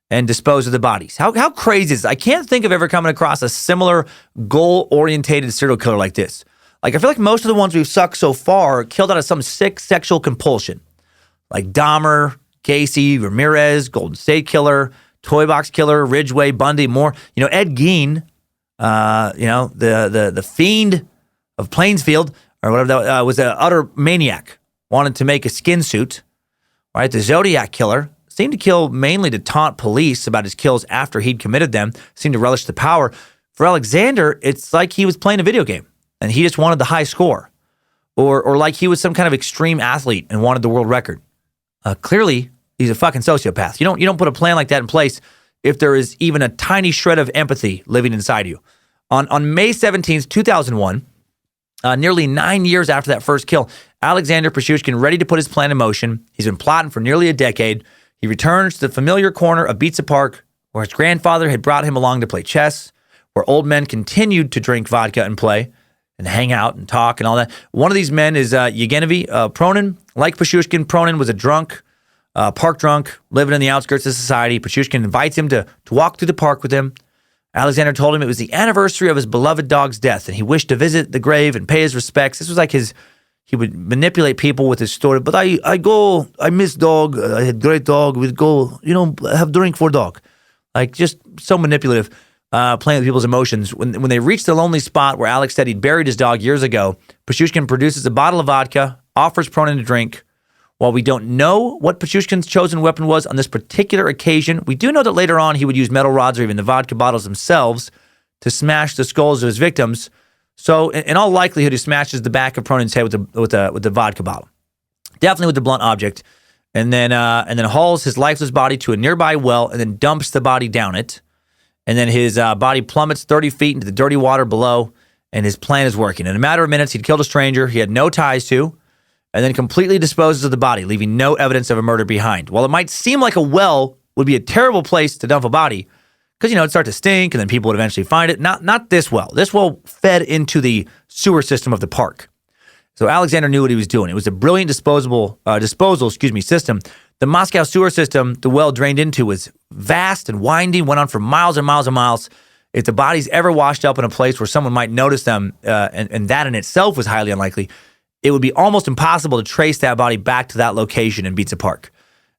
and dispose of the bodies. How crazy is this? I can't think of ever coming across a similar goal-orientated serial killer like this. Like, I feel like most of the ones we've sucked so far killed out of some sick sexual compulsion. Like Dahmer, Gacy, Ramirez, Golden State Killer, Toy Box Killer, Ridgway, Bundy, more. Ed Gein, the fiend of Plainsfield, or whatever that was, an utter maniac, wanted to make a skin suit. Right? The Zodiac Killer seemed to kill mainly to taunt police about his kills after he'd committed them, seemed to relish the power. For Alexander, it's like he was playing a video game and he just wanted the high score. Or like he was some kind of extreme athlete and wanted the world record. Clearly, he's a fucking sociopath. You don't put a plan like that in place if there is even a tiny shred of empathy living inside you. On May 17th, 2001, nearly 9 years after that first kill, Alexander Pichushkin, ready to put his plan in motion. He's been plotting for nearly a decade. He returns to the familiar corner of Pizza Park, where his grandfather had brought him along to play chess, where old men continued to drink vodka and play, and hang out and talk and all that. One of these men is Yevgeny Pronin. Like Pichushkin, Pronin was a drunk, park drunk, living in the outskirts of society. Pichushkin invites him to walk through the park with him. Alexander told him it was the anniversary of his beloved dog's death, and he wished to visit the grave and pay his respects. This was like he would manipulate people with his story. But I miss dog. I had great dog. We'd go, have drink for dog. Like, just so manipulative, playing with people's emotions. When they reached the lonely spot where Alex said he'd buried his dog years ago, Pichushkin produces a bottle of vodka, offers Pronin a drink. While we don't know what Pichushkin's chosen weapon was on this particular occasion, we do know that later on he would use metal rods or even the vodka bottles themselves to smash the skulls of his victims. So, in all likelihood, he smashes the back of Pronin's head with the vodka bottle, definitely with the blunt object, and then hauls his lifeless body to a nearby well and then dumps the body down it, and then his body plummets 30 feet into the dirty water below, and his plan is working. In a matter of minutes, he'd killed a stranger he had no ties to, and then completely disposes of the body, leaving no evidence of a murder behind. While it might seem like a well would be a terrible place to dump a body, because, it'd start to stink and then people would eventually find it. Not this well. This well fed into the sewer system of the park. So Alexander knew what he was doing. It was a brilliant disposal system. The Moscow sewer system the well drained into was vast and winding, went on for miles and miles and miles. If the bodies ever washed up in a place where someone might notice them, and that in itself was highly unlikely, it would be almost impossible to trace that body back to that location in Pizza Park.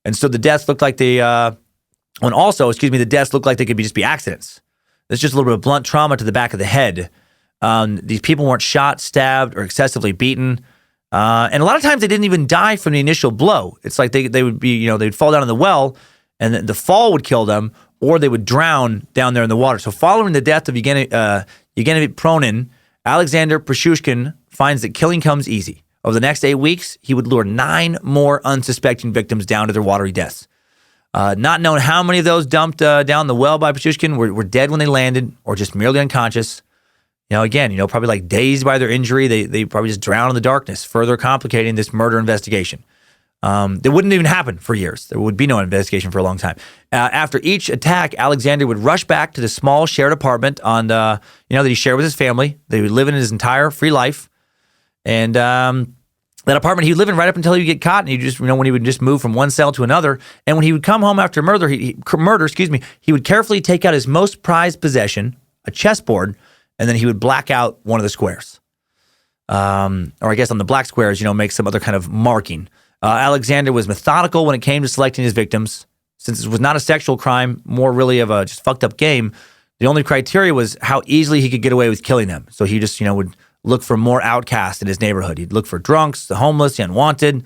And so the deaths looked like the deaths looked like they could just be accidents. There's just a little bit of blunt trauma to the back of the head. These people weren't shot, stabbed, or excessively beaten. And a lot of times they didn't even die from the initial blow. It's like they would be, they'd fall down in the well, and the fall would kill them, or they would drown down there in the water. So following the death of Yevgeny Pronin, Alexander Pichushkin finds that killing comes easy. Over the next 8 weeks, he would lure 9 more unsuspecting victims down to their watery deaths. Not known how many of those dumped down the well by Pichushkin were dead when they landed or just merely unconscious. Again, probably like dazed by their injury. They probably just drowned in the darkness, further complicating this murder investigation. It wouldn't even happen for years. There would be no investigation for a long time. After each attack, Alexander would rush back to the small shared apartment that he shared with his family. They would live in his entire free life. And that apartment he would live in right up until he would get caught. And he just, when he would just move from one cell to another. And when he would come home after murder, he would carefully take out his most prized possession, a chessboard, and then he would black out one of the squares. Or I guess on the black squares, make some other kind of marking. Alexander was methodical when it came to selecting his victims. Since it was not a sexual crime, more really of a just fucked up game, the only criteria was how easily he could get away with killing them. So he just, would look for more outcasts in his neighborhood. He'd look for drunks, the homeless, the unwanted.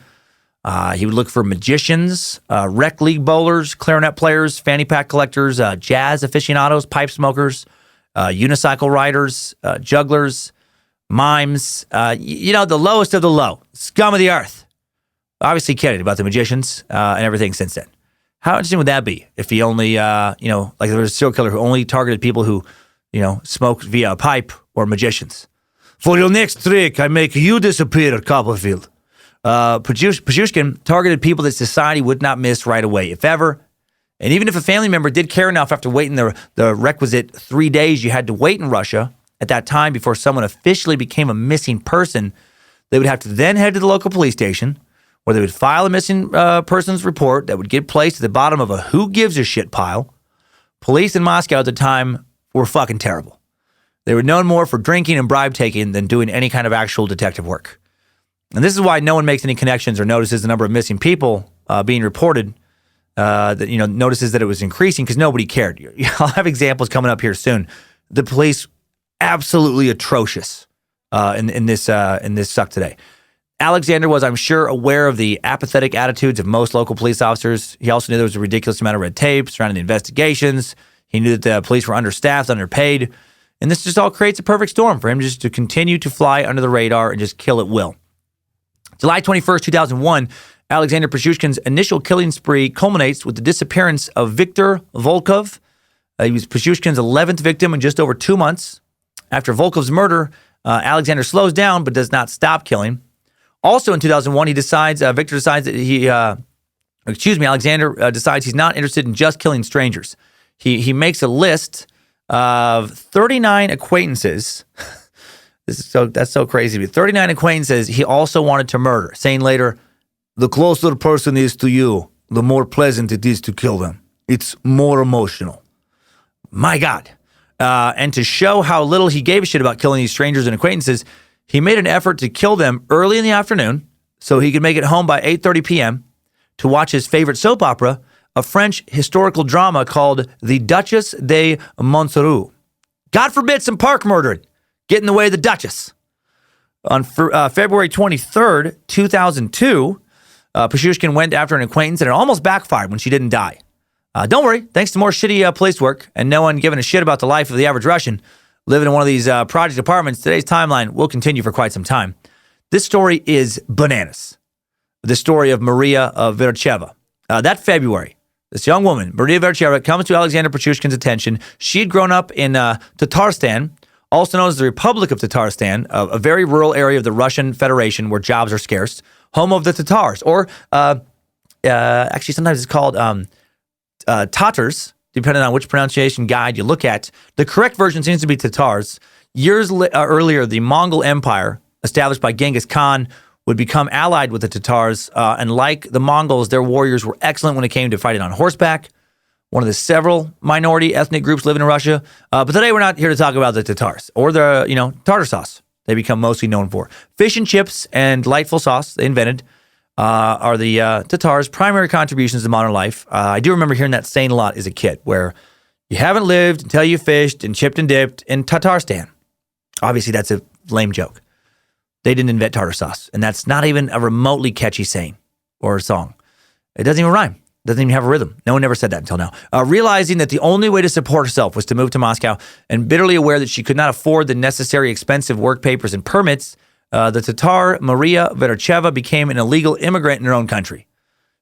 He would look for magicians, rec league bowlers, clarinet players, fanny pack collectors, jazz aficionados, pipe smokers, unicycle riders, jugglers, mimes, the lowest of the low, scum of the earth. Obviously kidding about the magicians and everything since then. How interesting would that be if he only, like there was a serial killer who only targeted people who, smoked via a pipe or magicians. For your next trick, I make you disappear, Copperfield. Pichushkin targeted people that society would not miss right away, if ever. And even if a family member did care enough after waiting the requisite 3 days you had to wait in Russia at that time before someone officially became a missing person, they would have to then head to the local police station, where they would file a missing persons report that would get placed at the bottom of a who gives a shit pile. Police in Moscow at the time were fucking terrible. They were known more for drinking and bribe taking than doing any kind of actual detective work. And this is why no one makes any connections or notices the number of missing people being reported, notices that it was increasing because nobody cared. I'll have examples coming up here soon. The police, absolutely atrocious in this suck today. Alexander was, I'm sure, aware of the apathetic attitudes of most local police officers. He also knew there was a ridiculous amount of red tape surrounding the investigations. He knew that the police were understaffed, underpaid. And this just all creates a perfect storm for him just to continue to fly under the radar and just kill at will. July 21st, 2001, Alexander Pichushkin's initial killing spree culminates with the disappearance of Viktor Volkov. He was Pichushkin's 11th victim in just over 2 months. After Volkov's murder, Alexander slows down but does not stop killing. Also in 2001, Alexander decides he's not interested in just killing strangers. He makes a list of 39 acquaintances. That's so crazy. 39 acquaintances he also wanted to murder, saying later, "The closer a person is to you, the more pleasant it is to kill them. It's more emotional." My God. And to show how little he gave a shit about killing these strangers and acquaintances, he made an effort to kill them early in the afternoon so he could make it home by 8:30 p.m. to watch his favorite soap opera, a French historical drama called The Duchess de Montsoreau. God forbid some park murdering get in the way of the Duchess. On February 23rd, 2002, Pichushkin went after an acquaintance and it almost backfired when she didn't die. Don't worry, thanks to more shitty police work and no one giving a shit about the life of the average Russian living in one of these project apartments, today's timeline will continue for quite some time. This story is bananas. The story of Maria Vercheva. That February, this young woman, Maria Vercheva, comes to Alexander Pichushkin's attention. She had grown up in Tatarstan, also known as the Republic of Tatarstan, a very rural area of the Russian Federation where jobs are scarce, home of the Tatars, or actually sometimes it's called Tatars, depending on which pronunciation guide you look at. The correct version seems to be Tatars. Years earlier, the Mongol Empire, established by Genghis Khan, would become allied with the Tatars, and like the Mongols, their warriors were excellent when it came to fighting on horseback, one of the several minority ethnic groups living in Russia. But today we're not here to talk about the Tatars or the, tartar sauce they become mostly known for. Fish and chips and delightful sauce they invented are the Tatars' primary contributions to modern life. I do remember hearing that saying a lot as a kid, where you haven't lived until you fished and chipped and dipped in Tatarstan. Obviously, that's a lame joke. They didn't invent tartar sauce, and that's not even a remotely catchy saying or a song. It doesn't even rhyme. It doesn't even have a rhythm. No one ever said that until now. Realizing that the only way to support herself was to move to Moscow, and bitterly aware that she could not afford the necessary expensive work papers and permits, The Tatar Maria Veracheva became an illegal immigrant in her own country.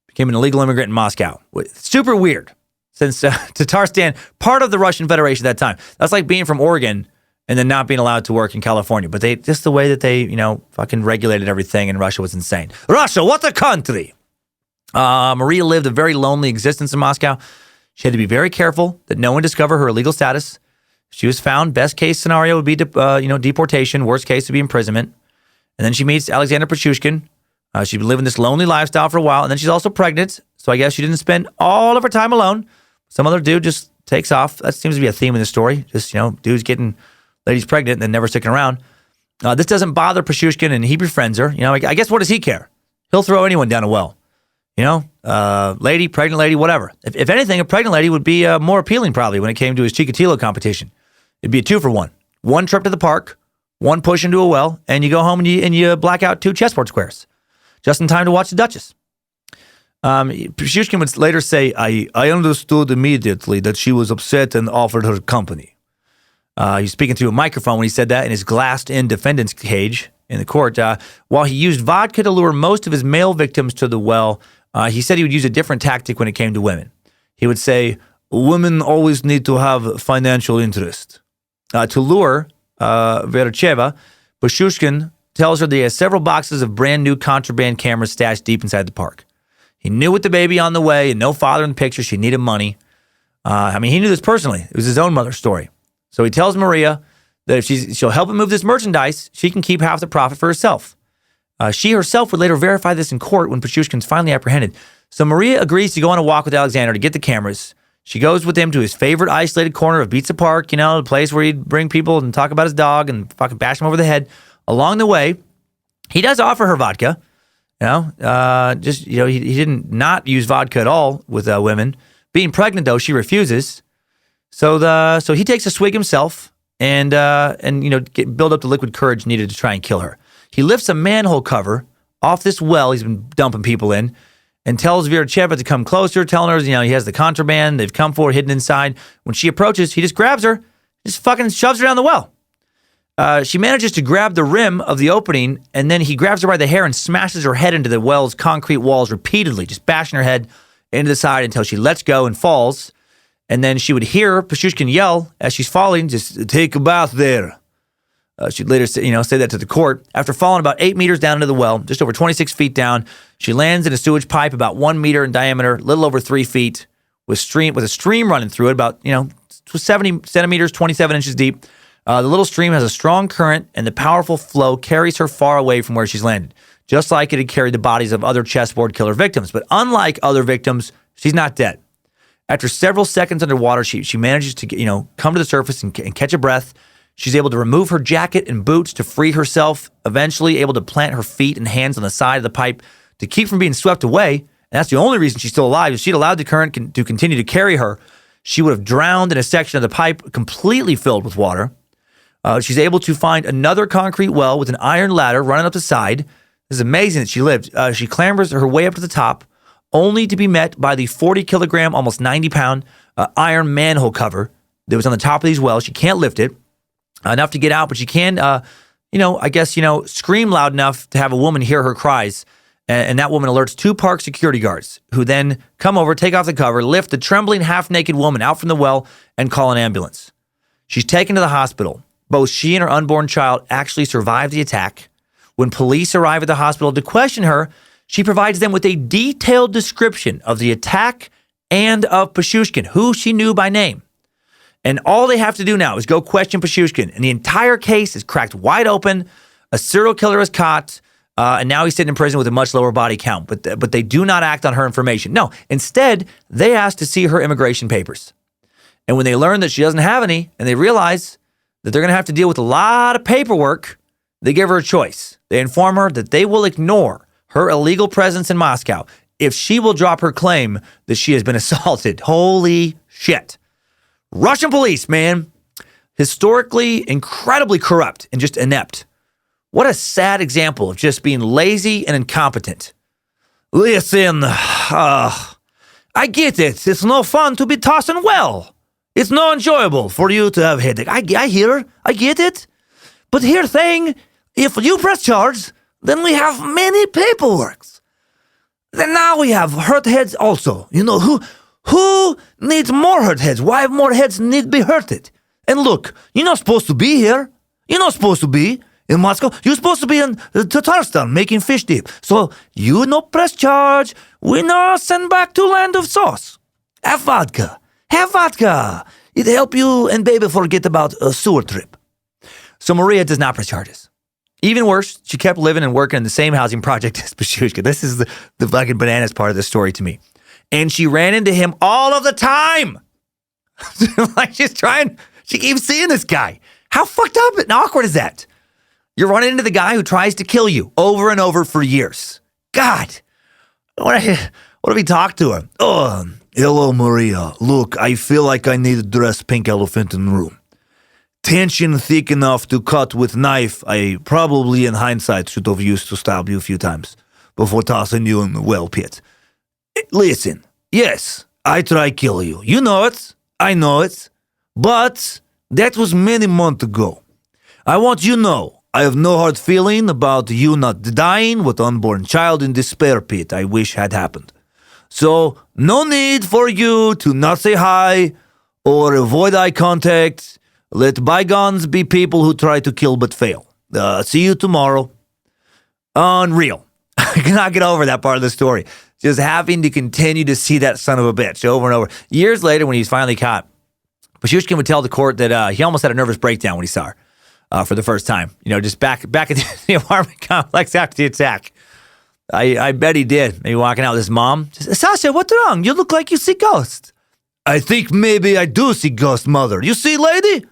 Became an illegal immigrant in Moscow. Super weird, since Tatarstan, part of the Russian Federation at that time. That's like being from Oregon and then not being allowed to work in California. But they just the way that they, fucking regulated everything in Russia was insane. Russia, what a country! Maria lived a very lonely existence in Moscow. She had to be very careful that no one discover her illegal status. If she was found, best case scenario would be, deportation. Worst case would be imprisonment. And then she meets Alexander Pichushkin. She'd been living this lonely lifestyle for a while, and then she's also pregnant. So I guess she didn't spend all of her time alone. Some other dude just takes off. That seems to be a theme in the story. Just, dudes getting ladies pregnant and then never sticking around. This doesn't bother Pichushkin, and he befriends her. I guess what does he care? He'll throw anyone down a well. Lady, pregnant lady, whatever. If anything, a pregnant lady would be more appealing probably when it came to his Chikatilo competition. It'd be a 2-for-1. One trip to the park, one push into a well, and you go home and you black out 2 chessboard squares. Just in time to watch the Duchess. Pichushkin would later say, I understood immediately that she was upset and offered her company. He's speaking through a microphone when he said that in his glassed-in defendant's cage in the court. While he used vodka to lure most of his male victims to the well, he said he would use a different tactic when it came to women. He would say, women always need to have financial interest. To lure Veracheva, Pichushkin tells her that he has several boxes of brand new contraband cameras stashed deep inside the park. He knew with the baby on the way and no father in the picture, she needed money. He knew this personally. It was his own mother's story. So he tells Maria that if she'll help him move this merchandise, she can keep half the profit for herself. She herself would later verify this in court when Pichushkin's finally apprehended. So Maria agrees to go on a walk with Alexander to get the cameras. She goes with him to his favorite isolated corner of Pizza Park, the place where he'd bring people and talk about his dog and fucking bash him over the head. Along the way, he does offer her vodka. He didn't not use vodka at all with women. Being pregnant, though, she refuses. So he takes a swig himself and build up the liquid courage needed to try and kill her. He lifts a manhole cover off this well he's been dumping people in and tells Veracheva to come closer, telling her, he has the contraband they've come for hidden inside. When she approaches, he just grabs her, just fucking shoves her down the well. She manages to grab the rim of the opening, and then he grabs her by the hair and smashes her head into the well's concrete walls repeatedly, just bashing her head into the side until she lets go and falls. And then she would hear Pichushkin yell as she's falling, just take a bath there. She'd later say that to the court. After falling about 8 meters down into the well, just over 26 feet down, she lands in a sewage pipe about 1 meter in diameter, a little over 3 feet, with a stream running through it about 70 centimeters, 27 inches deep. The little stream has a strong current, and the powerful flow carries her far away from where she's landed, just like it had carried the bodies of other chessboard killer victims. But unlike other victims, she's not dead. After several seconds underwater, she manages to come to the surface and catch a breath. She's able to remove her jacket and boots to free herself, eventually able to plant her feet and hands on the side of the pipe to keep from being swept away. And that's the only reason she's still alive. If she'd allowed the current to continue to carry her, she would have drowned in a section of the pipe completely filled with water. She's able to find another concrete well with an iron ladder running up the side. This is amazing that she lived. She clambers her way up to the top, only to be met by the 40-kilogram, almost 90-pound iron manhole cover that was on the top of these wells. She can't lift it enough to get out, but she can, scream loud enough to have a woman hear her cries. And that woman alerts 2 park security guards, who then come over, take off the cover, lift the trembling, half-naked woman out from the well, and call an ambulance. She's taken to the hospital. Both she and her unborn child actually survived the attack. When police arrive at the hospital to question her, she provides them with a detailed description of the attack and of Pichushkin, who she knew by name. And all they have to do now is go question Pichushkin, and the entire case is cracked wide open. A serial killer is caught, and now he's sitting in prison with a much lower body count. But they do not act on her information. No, instead, they ask to see her immigration papers. And when they learn that she doesn't have any, and they realize that they're going to have to deal with a lot of paperwork, they give her a choice. They inform her that they will ignore her illegal presence in Moscow if she will drop her claim that she has been assaulted. Holy shit. Russian police, man. Historically, incredibly corrupt and just inept. What a sad example of just being lazy and incompetent. Listen, I get it. It's no fun to be tossing well. It's not enjoyable for you to have headache. I get it. But here's the thing, If you press charge, then we have many paperwork. Then now we have hurt heads also. You know, who needs more hurt heads? Why more heads need to be hurted? And look, you're not supposed to be here. You're not supposed to be in Moscow. You're supposed to be in Tatarstan making fish dip. So you no press charge. We no send back to land of sauce. Have vodka. Have vodka. It help you and baby forget about a sewer trip. So Maria does not press charges. Even worse, she kept living and working in the same housing project as Pichushkin. This is the fucking bananas part of the story to me. And she ran into him all of the time. Like she keeps seeing this guy. How fucked up and awkward is that? You're running into the guy who tries to kill you over and over for years. God, what if we talk to him? Oh, hello, Maria. Look, I feel like I need to dress pink elephant in the room. Tension thick enough to cut with knife. I probably, in hindsight, should have used to stab you a few times before tossing you in the well pit. Listen, yes, I try kill you. You know it. I know it. But that was many months ago. I want you to know, I have no hard feeling about you not dying with unborn child in despair pit I wish had happened. So, no need for you to not say hi or avoid eye contact. Let bygones be people who try to kill but fail. See you tomorrow. Unreal. I cannot get over that part of the story. Just having to continue to see that son of a bitch over and over. Years later, when he's finally caught, Pichushkin would tell the court that he almost had a nervous breakdown when he saw her for the first time. You know, just back at the apartment complex after the attack. I bet he did. Maybe walking out with his mom. Sasha, what's wrong? You look like you see ghosts. I think maybe I do see ghost, mother. You see, lady?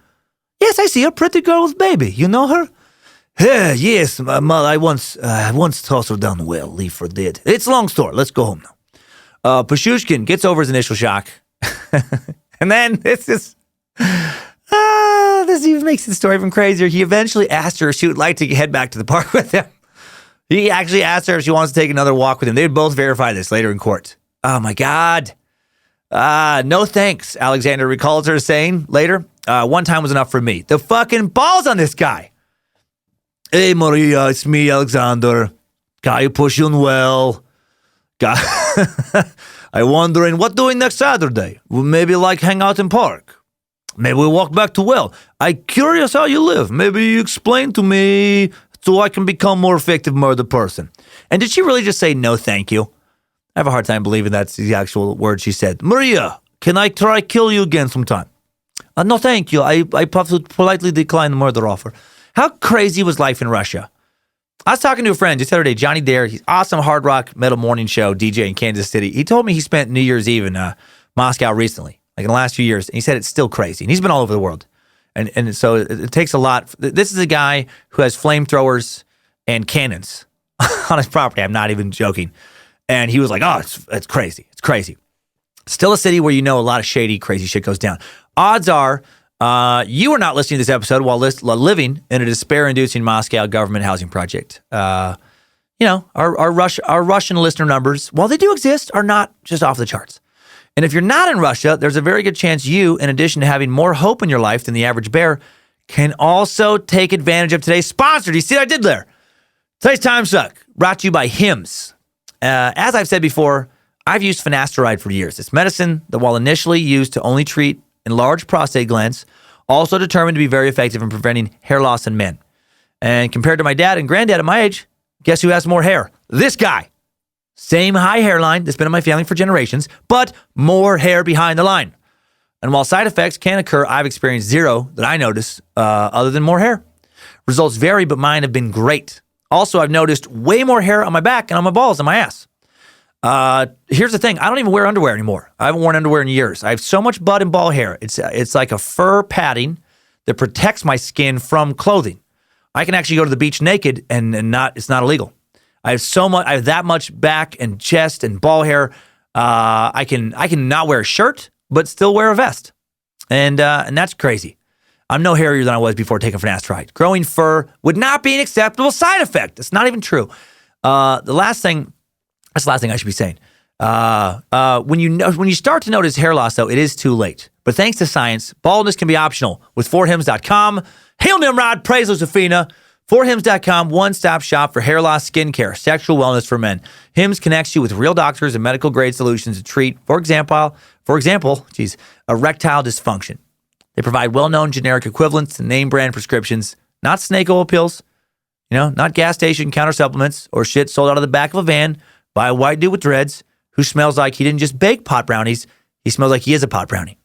Yes, I see a pretty girl with baby. You know her? Yes, mother. I once tossed her down the well. Leave for dead. It's a long story. Let's go home now. Pichushkin gets over his initial shock. And then this even makes the story even crazier. He eventually asked her if she would like to head back to the park with him. He actually asked her if she wants to take another walk with him. They would both verify this later in court. Oh, my God. No thanks, Alexander recalls her saying later. One time was enough for me. The fucking balls on this guy. Hey, Maria, it's me, Alexander. Guy pushing well. Guy, I wondering what doing next Saturday. We maybe like hang out in park. Maybe we walk back to well. I curious how you live. Maybe you explain to me so I can become more effective murder person. And did she really just say no thank you? I have a hard time believing that's the actual word she said. Maria, can I try kill you again sometime? No thank you. I politely decline the murder offer. How crazy was life in Russia? I was talking to a friend just the other day, Johnny Dare. He's awesome hard rock metal morning show DJ in Kansas City. He told me he spent New Year's Eve in Moscow recently, like in the last few years. And he said it's still crazy. And he's been all over the world. And so it takes a lot. This is a guy who has flamethrowers and cannons on his property. I'm not even joking. And he was like, oh, it's crazy. It's crazy. Still a city where you know a lot of shady, crazy shit goes down. Odds are you are not listening to this episode while living in a despair-inducing Moscow government housing project. Our Russian listener numbers, while they do exist, are not just off the charts. And if you're not in Russia, there's a very good chance you, in addition to having more hope in your life than the average bear, can also take advantage of today's sponsor. Do you see what I did there? Today's Timesuck, brought to you by Hims. As I've said before, I've used finasteride for years. It's medicine that, while initially used to only treat enlarged prostate glands, also determined to be very effective in preventing hair loss in men. And compared to my dad and granddad at my age, guess who has more hair? This guy. Same high hairline that's been in my family for generations, but more hair behind the line. And while side effects can occur, I've experienced zero that I notice other than more hair. Results vary, but mine have been great. Also, I've noticed way more hair on my back and on my balls and my ass. Here's the thing. I don't even wear underwear anymore. I haven't worn underwear in years. I have so much butt and ball hair. It's like a fur padding that protects my skin from clothing. I can actually go to the beach naked and it's not illegal. I have that much back and chest and ball hair. I can not wear a shirt, but still wear a vest. And that's crazy. I'm no hairier than I was before taking finasteride. Growing fur would not be an acceptable side effect. It's not even true. That's the last thing I should be saying. When you start to notice hair loss, though, it is too late. But thanks to science, baldness can be optional with 4hims.com. Hail Nimrod, praise Josephina. forhims.com, one-stop shop for hair loss, skincare, sexual wellness for men. Hims connects you with real doctors and medical-grade solutions to treat, for example, erectile dysfunction. They provide well-known generic equivalents to name-brand prescriptions, not snake oil pills, not gas station counter supplements or shit sold out of the back of a van by a white dude with dreads who smells like he didn't just bake pot brownies, he smells like he is a pot brownie.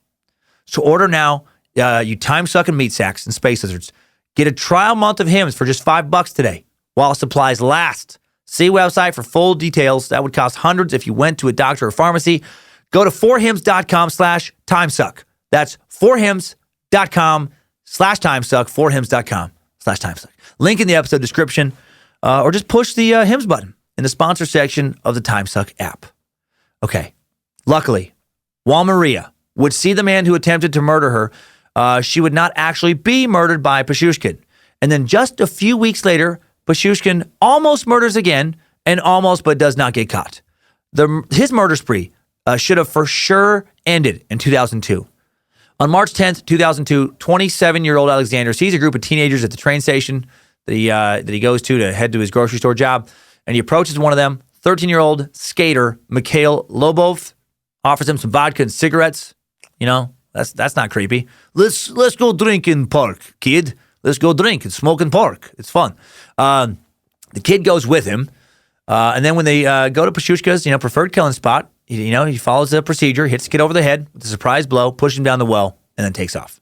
So order now, you time-sucking meat sacks and space lizards. Get a trial month of Hims for just $5 today while supplies last. See website for full details. That would cost hundreds if you went to a doctor or pharmacy. Go to forhims.com/timesuck. That's forhims.com/timesuck, forhims.com/timesuck. Link in the episode description, or just push the Hims button in the sponsor section of the Timesuck app. Okay. Luckily, while Maria would see the man who attempted to murder her, she would not actually be murdered by Pichushkin. And then just a few weeks later, Pichushkin almost murders again, and almost but does not get caught. His murder spree should have for sure ended in 2002. On March 10th, 2002, 27-year-old Alexander sees a group of teenagers at the train station that he goes to head to his grocery store job, and he approaches one of them, 13-year-old skater Mikhail Lobov, offers him some vodka and cigarettes. That's not creepy. Let's go drink in park, kid. Let's go drink and smoke in park. It's fun. The kid goes with him, and then when they go to Pichushka's, preferred killing spot, he follows the procedure, hits the kid over the head with a surprise blow, pushes him down the well, and then takes off.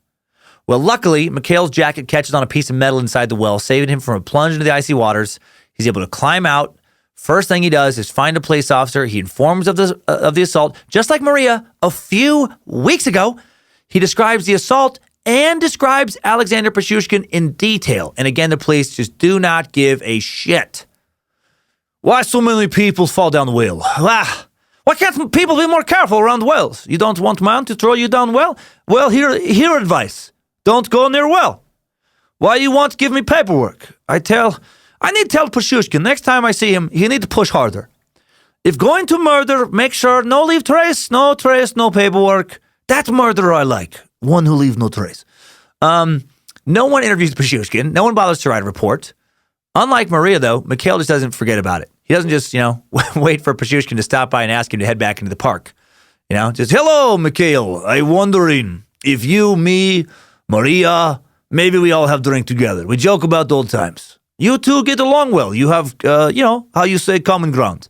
Well, luckily, Mikhail's jacket catches on a piece of metal inside the well, saving him from a plunge into the icy waters. He's able to climb out. First thing he does is find a police officer. He informs of the assault, just like Maria a few weeks ago. He describes the assault and describes Alexander Pichushkin in detail. And again, the police just do not give a shit. Why so many people fall down the well? Why can't people be more careful around wells? You don't want man to throw you down well? Well, here advice. Don't go near well. Why you won't give me paperwork? I need to tell Pichushkin next time I see him, he need to push harder. If going to murder, make sure no leave trace, no paperwork. That murderer I like. One who leaves no trace. No one interviews Pichushkin. No one bothers to write a report. Unlike Maria, though, Mikhail just doesn't forget about it. He doesn't just, wait for Pichushkin to stop by and ask him to head back into the park. Just, hello, Mikhail. I'm wondering if you, me, Maria, maybe we all have drink together. We joke about old times. You two get along well. You have, how you say, common ground.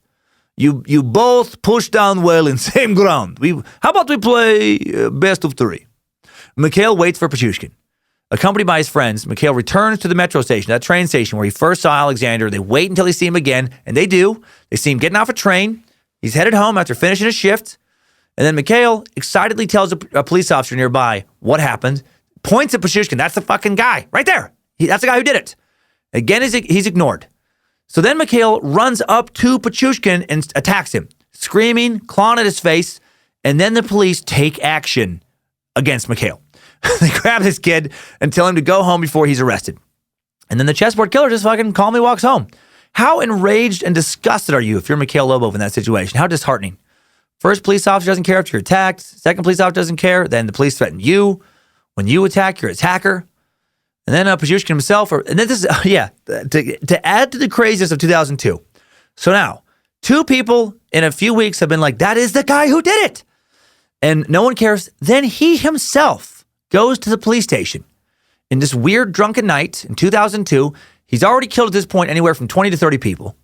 You both push down well in same ground. How about we play best of three? Mikhail waits for Pichushkin. Accompanied by his friends, Mikhail returns to the metro station, that train station where he first saw Alexander. They wait until they see him again, and they do. They see him getting off a train. He's headed home after finishing his shift. And then Mikhail excitedly tells a police officer nearby what happened, points at Pichushkin. That's the fucking guy right there. That's the guy who did it. Again, he's ignored. So then Mikhail runs up to Pichushkin and attacks him, screaming, clawing at his face, and then the police take action against Mikhail. They grab this kid and tell him to go home before he's arrested. And then the chessboard killer just fucking calmly walks home. How enraged and disgusted are you if you're Mikhail Lobov in that situation? How disheartening. First police officer doesn't care if you're attacked. Second police officer doesn't care. Then the police threaten you. When you attack your attacker. And then Pichushkin himself. To add to the craziness of 2002. So now, two people in a few weeks have been like, that is the guy who did it. And no one cares. Then he himself goes to the police station in this weird drunken night in 2002. He's already killed at this point anywhere from 20 to 30 people.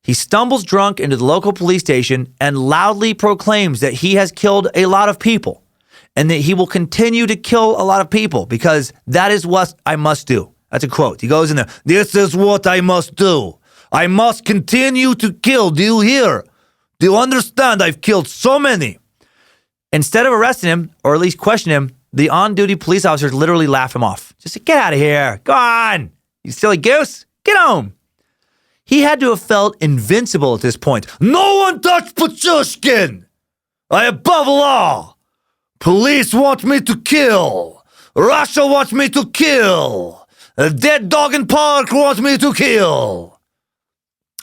He stumbles drunk into the local police station and loudly proclaims that he has killed a lot of people and that he will continue to kill a lot of people because that is what I must do. That's a quote. He goes in there, this is what I must do. I must continue to kill. Do you hear? Do you understand? I've killed so many. Instead of arresting him, or at least questioning him, the on-duty police officers literally laugh him off. Just say, get out of here. Go on. You silly goose. Get home. He had to have felt invincible at this point. No one touched Pichushkin. I above law. Police want me to kill. Russia wants me to kill. A dead dog in park wants me to kill.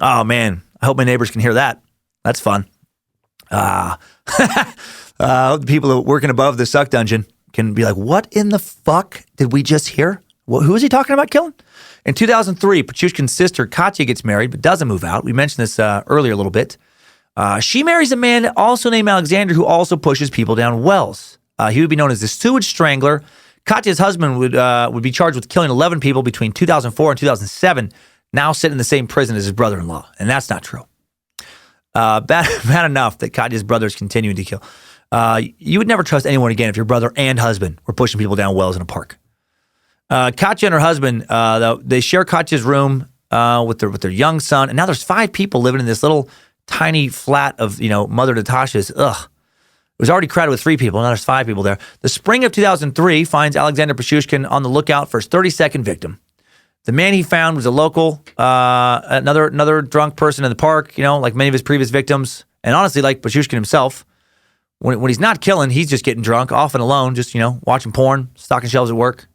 Oh, man. I hope my neighbors can hear that. That's fun. I hope the people working above the suck dungeon can be like, what in the fuck did we just hear? who is he talking about killing? In 2003, Pichushkin's sister, Katya, gets married, but doesn't move out. We mentioned this earlier a little bit. She marries a man also named Alexander who also pushes people down wells. He would be known as the sewage strangler. Katya's husband would be charged with killing 11 people between 2004 and 2007, now sit in the same prison as his brother-in-law, and that's not true. Bad enough that Katya's brothers continuing to kill. You would never trust anyone again if your brother and husband were pushing people down wells in a park. Katya and her husband, they share Katya's room with their young son, and now there's 5 people living in this little tiny flat of Mother Natasha's. Ugh. It was already crowded with 3 people. Now there's 5 people there. The spring of 2003 finds Alexander Pichushkin on the lookout for his 32nd victim. The man he found was a local, another drunk person in the park, like many of his previous victims. And honestly, like Pichushkin himself, when he's not killing, he's just getting drunk, often alone, just, watching porn, stocking shelves at work.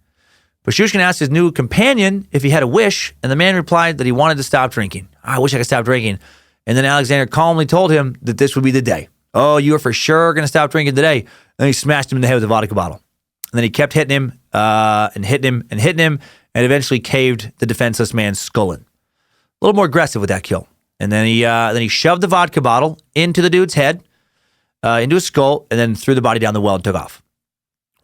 Pichushkin asked his new companion if he had a wish, and the man replied that he wanted to stop drinking. I wish I could stop drinking. And then Alexander calmly told him that this would be the day. Oh, you are for sure going to stop drinking today. And then he smashed him in the head with a vodka bottle. And then he kept hitting him and hitting him and hitting him and eventually caved the defenseless man's skull in. A little more aggressive with that kill. And then he shoved the vodka bottle into the dude's head, into his skull, and then threw the body down the well and took off.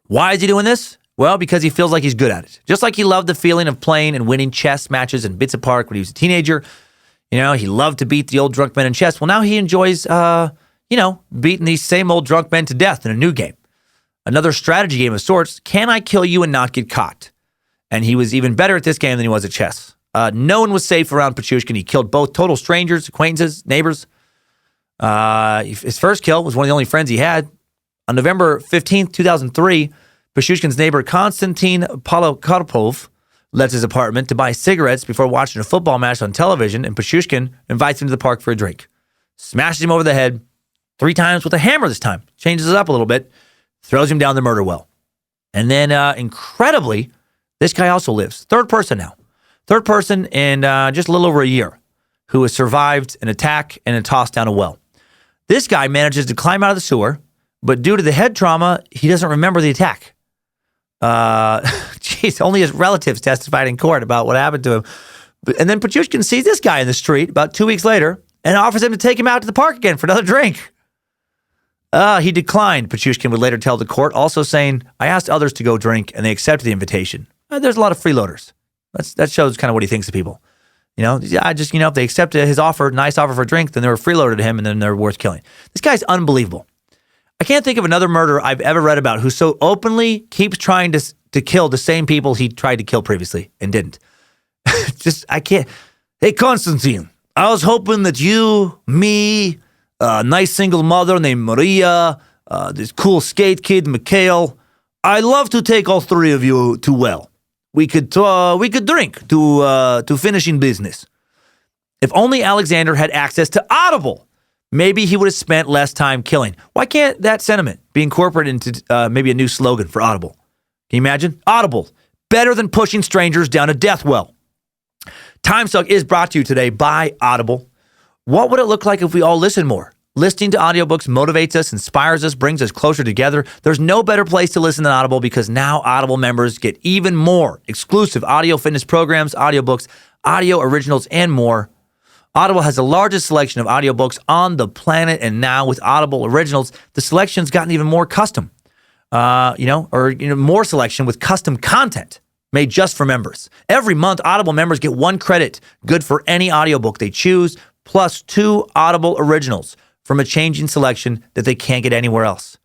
Why is he doing this? Well, because he feels like he's good at it. Just like he loved the feeling of playing and winning chess matches in Bits of Park when he was a teenager. He loved to beat the old drunk men in chess. Well, now he enjoys beating these same old drunk men to death in a new game. Another strategy game of sorts. Can I kill you and not get caught? And he was even better at this game than he was at chess. No one was safe around Pichushkin. He killed both total strangers, acquaintances, neighbors. His first kill was one of the only friends he had. On November 15th, 2003, Pichushkin's neighbor Konstantin Polokarpov left his apartment to buy cigarettes before watching a football match on television, and Pichushkin invites him to the park for a drink. Smashes him over the head 3 times with a hammer this time. Changes it up a little bit. Throws him down the murder well. And then, incredibly, this guy also lives. Third person now. Third person in just a little over a year who has survived an attack and a toss down a well. This guy manages to climb out of the sewer, but due to the head trauma, he doesn't remember the attack. Only his relatives testified in court about what happened to him. And then Pichushkin sees this guy in the street about 2 weeks later and offers him to take him out to the park again for another drink. He declined, Pichushkin would later tell the court, also saying, I asked others to go drink and they accepted the invitation. There's a lot of freeloaders. That shows kind of what he thinks of people. If they accept his offer, nice offer for a drink, then they were freeloaded to him and then they're worth killing. This guy's unbelievable. I can't think of another murderer I've ever read about who so openly keeps trying to kill the same people he tried to kill previously and didn't. I can't. Hey, Konstantin, I was hoping that you, me, a nice single mother named Maria, this cool skate kid, Mikhail, I'd love to take all 3 of you to well. We could drink to finishing business. If only Alexander had access to Audible, maybe he would have spent less time killing. Why can't that sentiment be incorporated into maybe a new slogan for Audible? Can you imagine? Audible, better than pushing strangers down a death well. Timesuck is brought to you today by Audible. What would it look like if we all listened more? Listening to audiobooks motivates us, inspires us, brings us closer together. There's no better place to listen than Audible because now Audible members get even more exclusive audio fitness programs, audiobooks, audio originals, and more. Audible has the largest selection of audiobooks on the planet, and now with Audible Originals, the selection's gotten even more custom. More selection with custom content made just for members. Every month, Audible members get 1 credit, good for any audiobook they choose, plus 2 Audible Originals from a changing selection that they can't get anywhere else.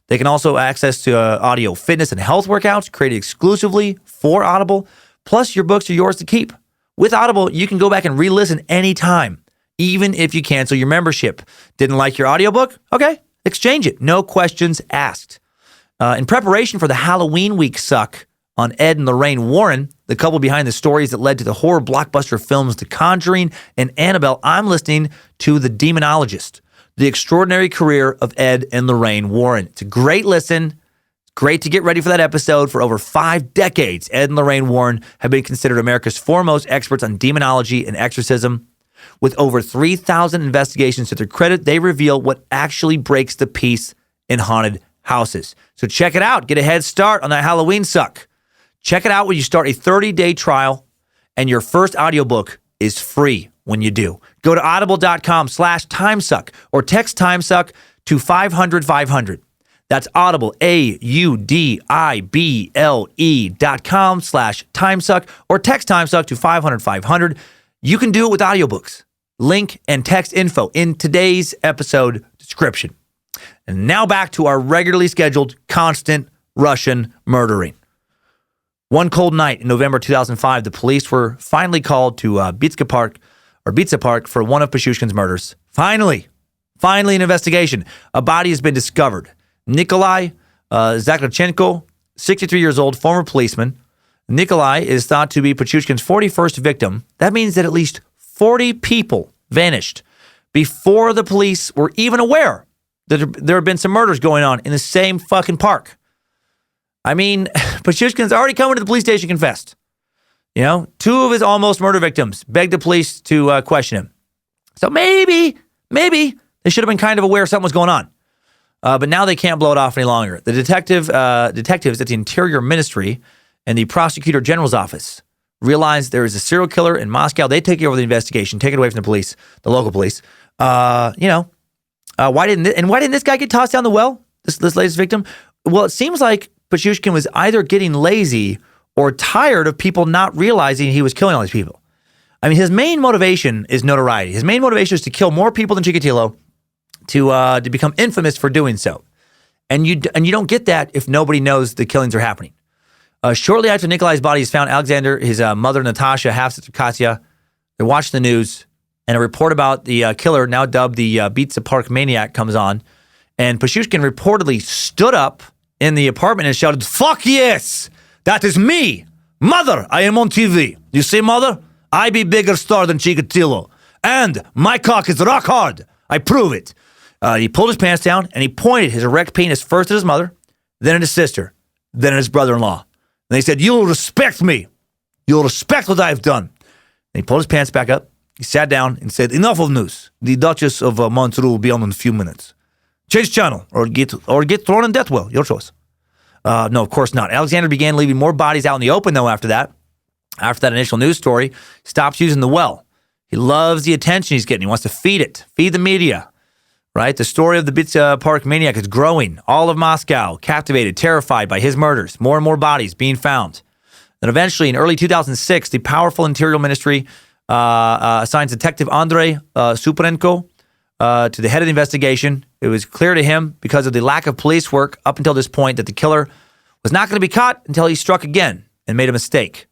They can also access to audio fitness and health workouts created exclusively for Audible, plus your books are yours to keep. With Audible, you can go back and re-listen anytime, even if you cancel your membership. Didn't like your audiobook? Okay, exchange it. No questions asked. In preparation for the Halloween week suck on Ed and Lorraine Warren, the couple behind the stories that led to the horror blockbuster films The Conjuring and Annabelle, I'm listening to The Demonologist, the extraordinary career of Ed and Lorraine Warren. It's a great listen. Great to get ready for that episode. For over 5 decades, Ed and Lorraine Warren have been considered America's foremost experts on demonology and exorcism. With over 3,000 investigations to their credit, they reveal what actually breaks the peace in haunted houses. So check it out. Get a head start on that Halloween suck. Check it out when you start a 30-day trial, and your first audiobook is free when you do. Go to audible.com/timesuck or text timesuck to 500-500. That's Audible, AUDIBLE.com/timesuck or text timesuck to 500-500. You can do it with audiobooks. Link and text info in today's episode description. And now back to our regularly scheduled constant Russian murdering. One cold night in November 2005, the police were finally called to Bitsa Park for one of Pichushkin's murders. Finally, an investigation. A body has been discovered. Nikolai Zakharchenko, 63 years old, former policeman. Nikolai is thought to be Pichushkin's 41st victim. That means that at least 40 people vanished before the police were even aware that there had been some murders going on in the same fucking park. I mean, Pichushkin's already come into the police station, confessed. You know, 2 of his almost murder victims begged the police to question him. So maybe they should have been kind of aware something was going on. But now they can't blow it off any longer. The detectives at the Interior Ministry and the Prosecutor General's office realized there is a serial killer in Moscow. They take over the investigation, take it away from the police, the local police. Why didn't this guy get tossed down the well? This latest victim? Well, it seems like Pichushkin was either getting lazy or tired of people not realizing he was killing all these people. I mean, his main motivation is notoriety. His main motivation is to kill more people than Chikatilo, to become infamous for doing so. And you don't get that if nobody knows the killings are happening. Shortly after Nikolai's body is found, Alexander, his mother Natasha, half-sister Katya, they're watching the news, and a report about the killer, now dubbed the Bitsa Park Maniac, comes on. And Pichushkin reportedly stood up in the apartment and shouted, "Fuck yes! That is me! Mother, I am on TV. You see, mother? I be bigger star than Chikatilo. And my cock is rock hard. I prove it." He pulled his pants down and he pointed his erect penis first at his mother, then at his sister, then at his brother-in-law. And they said, "You'll respect me. You'll respect what I've done." And he pulled his pants back up. He sat down and said, "Enough of news. The Duchess of Montreux will be on in a few minutes. Change channel or get thrown in death well. Your choice." No, of course not. Alexander began leaving more bodies out in the open, though, after that initial news story. He stops using the well. He loves the attention he's getting. He wants to feed the media, right? The story of the Bitsa Park Maniac is growing. All of Moscow captivated, terrified by his murders. More and more bodies being found. And eventually, in early 2006, the powerful Interior Ministry assigns Detective Andrei Suparenko to the head of the investigation. It was clear to him, because of the lack of police work up until this point, that the killer was not going to be caught until he struck again and made a mistake.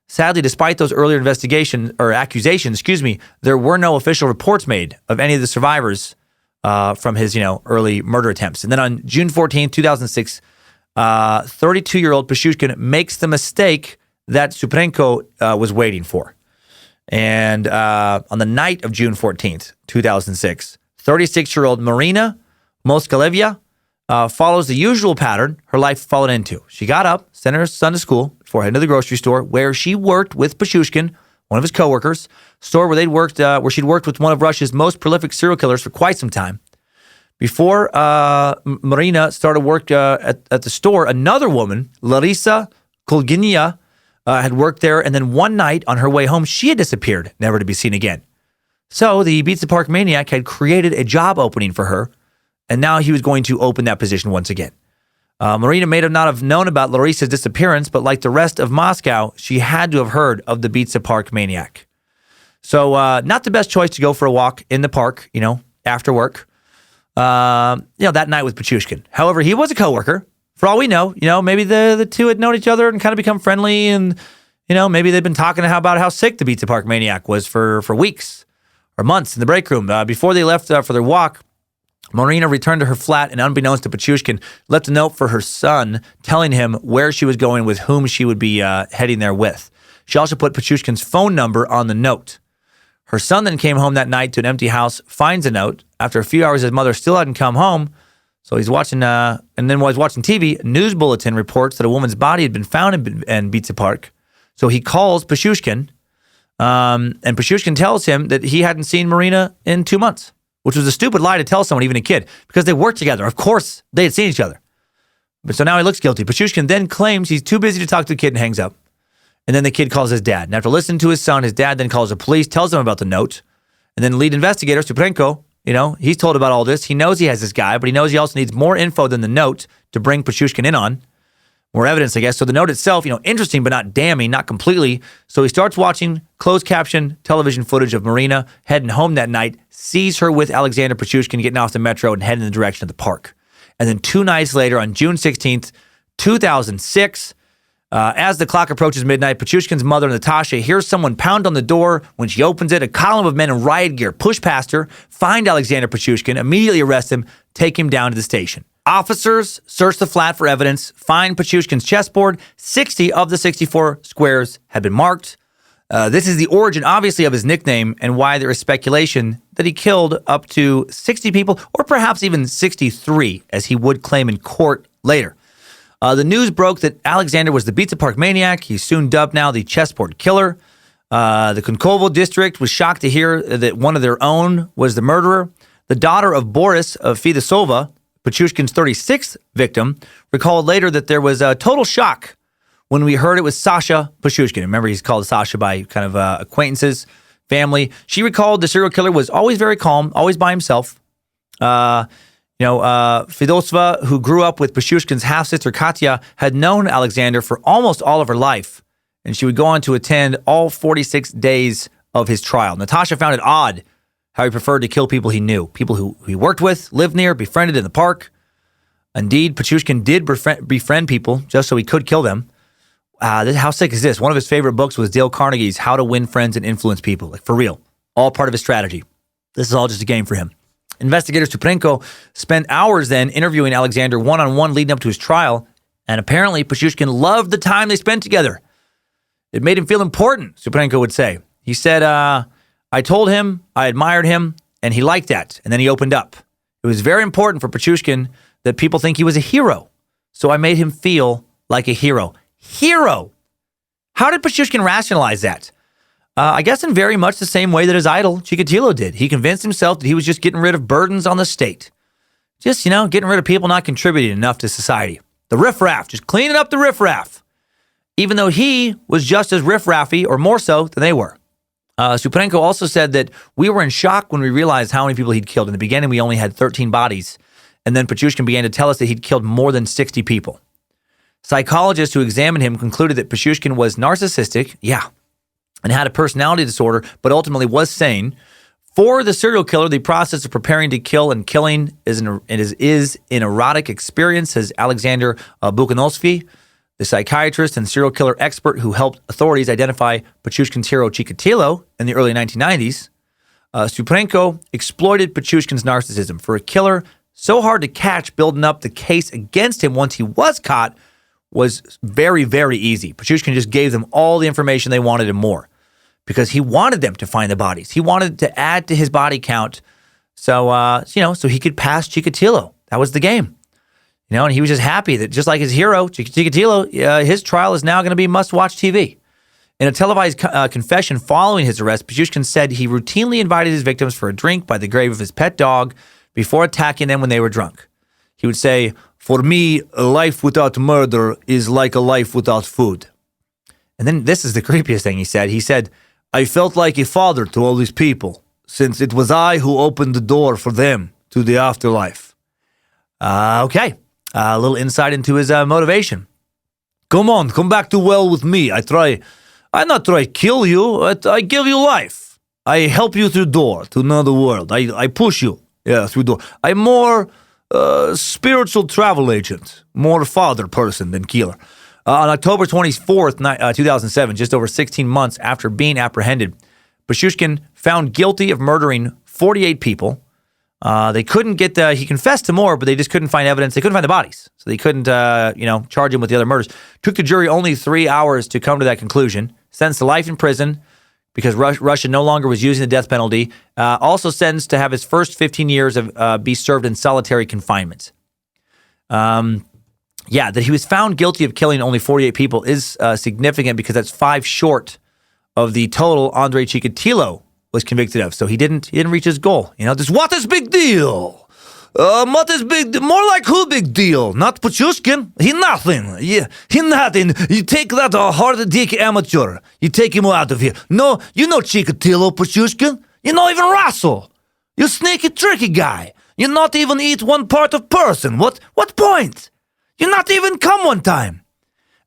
Sadly, despite those earlier accusations, there were no official reports made of any of the survivors from his, early murder attempts. And then on June 14, 2006, 32-year-old Pichushkin makes the mistake that Suparenko was waiting for. And on the night of June 14th, 2006, 36-year-old Marina Moskalevya follows the usual pattern her life followed into. She got up, sent her son to school before heading to the grocery store, where she worked with Pichushkin, one of his coworkers, store where she'd worked with one of Russia's most prolific serial killers for quite some time. Before Marina started work at the store, another woman, Larisa Kolginia, had worked there, and then one night on her way home, she had disappeared, never to be seen again. So the Bitsa Park Maniac had created a job opening for her, and now he was going to open that position once again. Marina may not have known about Larisa's disappearance, but like the rest of Moscow, she had to have heard of the Bitsa Park Maniac. So not the best choice to go for a walk in the park, after work, that night with Pichushkin. However, he was a coworker. For all we know, maybe the two had known each other and kind of become friendly, and, maybe they've been talking about how sick the Bitsa Park Maniac was for weeks or months in the break room. Before they left for their walk, Marina returned to her flat and, unbeknownst to Pichushkin, left a note for her son telling him where she was going, with whom she would be heading there with. She also put Pichushkin's phone number on the note. Her son then came home that night to an empty house, finds a note. After a few hours, his mother still hadn't come home. So he's watching, and then while he's watching TV, a news bulletin reports that a woman's body had been found in Bitsa Park. So he calls Pichushkin, and Pichushkin tells him that he hadn't seen Marina in 2 months, which was a stupid lie to tell someone, even a kid, because they worked together. Of course, they had seen each other. But so now he looks guilty. Pichushkin then claims he's too busy to talk to the kid and hangs up. And then the kid calls his dad. And after listening to his son, his dad then calls the police, tells him about the note. And then lead investigator, Suprenko, he's told about all this. He knows he has this guy, but he knows he also needs more info than the note to bring Pichushkin in on. More evidence, I guess. So the note itself, interesting, but not damning, not completely. So he starts watching closed caption television footage of Marina heading home that night, sees her with Alexander Pichushkin getting off the metro and heading in the direction of the park. And then 2 nights later, on June 16th, 2006, as the clock approaches midnight, Pichushkin's mother, Natasha, hears someone pound on the door. When she opens it, a column of men in riot gear push past her, find Alexander Pichushkin, immediately arrest him, take him down to the station. Officers search the flat for evidence, find Pichushkin's chessboard. 60 of the 64 squares have been marked. This is the origin, obviously, of his nickname and why there is speculation that he killed up to 60 people, or perhaps even 63, as he would claim in court later. The news broke that Alexander was the Pizza Park maniac. He's soon dubbed now the Chessboard Killer. The Konkovo district was shocked to hear that one of their own was the murderer. The daughter of Boris of Fidesova, Pichushkin's 36th victim, recalled later that there was a total shock when we heard it was Sasha Pichushkin. Remember, he's called Sasha by kind of acquaintances, family. She recalled the serial killer was always very calm, always by himself. Fidesova, who grew up with Pichushkin's half-sister Katya, had known Alexander for almost all of her life, and she would go on to attend all 46 days of his trial. Natasha found it odd how he preferred to kill people he knew, people who he worked with, lived near, befriended in the park. Indeed, Pichushkin did befriend people just so he could kill them. How sick is this? One of his favorite books was Dale Carnegie's How to Win Friends and Influence People. Like, for real. All part of his strategy. This is all just a game for him. Investigator Suprenko spent hours then interviewing Alexander one-on-one leading up to his trial, and apparently Pichushkin loved the time they spent together. It made him feel important, Suprenko would say. He said, I told him, I admired him, and he liked that, and then he opened up. It was very important for Pichushkin that people think he was a hero, so I made him feel like a hero. Hero! How did Pichushkin rationalize that? I guess in very much the same way that his idol, Chikatilo, did. He convinced himself that he was just getting rid of burdens on the state. Just, getting rid of people not contributing enough to society. The riffraff, just cleaning up the riffraff. Even though he was just as riffraffy, or more so, than they were. Suprenko also said that we were in shock when we realized how many people he'd killed. In the beginning, we only had 13 bodies. And then Pichushkin began to tell us that he'd killed more than 60 people. Psychologists who examined him concluded that Pichushkin was narcissistic, and had a personality disorder, but ultimately was sane. For the serial killer, the process of preparing to kill and killing is an erotic experience, says Alexander Bukhanovsky, the psychiatrist and serial killer expert who helped authorities identify Pichushkin's hero Chikatilo in the early 1990s. Suprenko exploited Pichushkin's narcissism. For a killer so hard to catch, building up the case against him once he was caught was very, very easy. Pichushkin just gave them all the information they wanted and more, because he wanted them to find the bodies. He wanted to add to his body count so he could pass Chikatilo. That was the game. And he was just happy that just like his hero, Chikatilo, his trial is now going to be must-watch TV. In a televised confession following his arrest, Pichushkin said he routinely invited his victims for a drink by the grave of his pet dog before attacking them when they were drunk. He would say, "For me, a life without murder is like a life without food." And then this is the creepiest thing he said. He said, "I felt like a father to all these people, since it was I who opened the door for them to the afterlife." Okay. A little insight into his motivation. Come back to well with me. I not try kill you. I give you life. I help you through door to another world. I push you, through door. I'm more spiritual travel agent, more father person than killer. On October 24th, 2007, just over 16 months after being apprehended, Pichushkin found guilty of murdering 48 people. They couldn't get he confessed to more, but they just couldn't find evidence. They couldn't find the bodies. So they couldn't, charge him with the other murders. Took the jury only 3 hours to come to that conclusion. Sentenced to life in prison because Russia no longer was using the death penalty. Also sentenced to have his first 15 years of be served in solitary confinement. That he was found guilty of killing only 48 people is significant because that's 5 short of the total Andrei Chikatilo was convicted of. So he didn't reach his goal. What is big deal? What is big? More like who big deal? Not Pichushkin. He nothing. Yeah, he nothing. You take that hard dick amateur. You take him out of here. No, you know Chikatilo, Pichushkin. You not even Russell. You sneaky, tricky guy. You not even eat one part of person. What point? You not even come one time.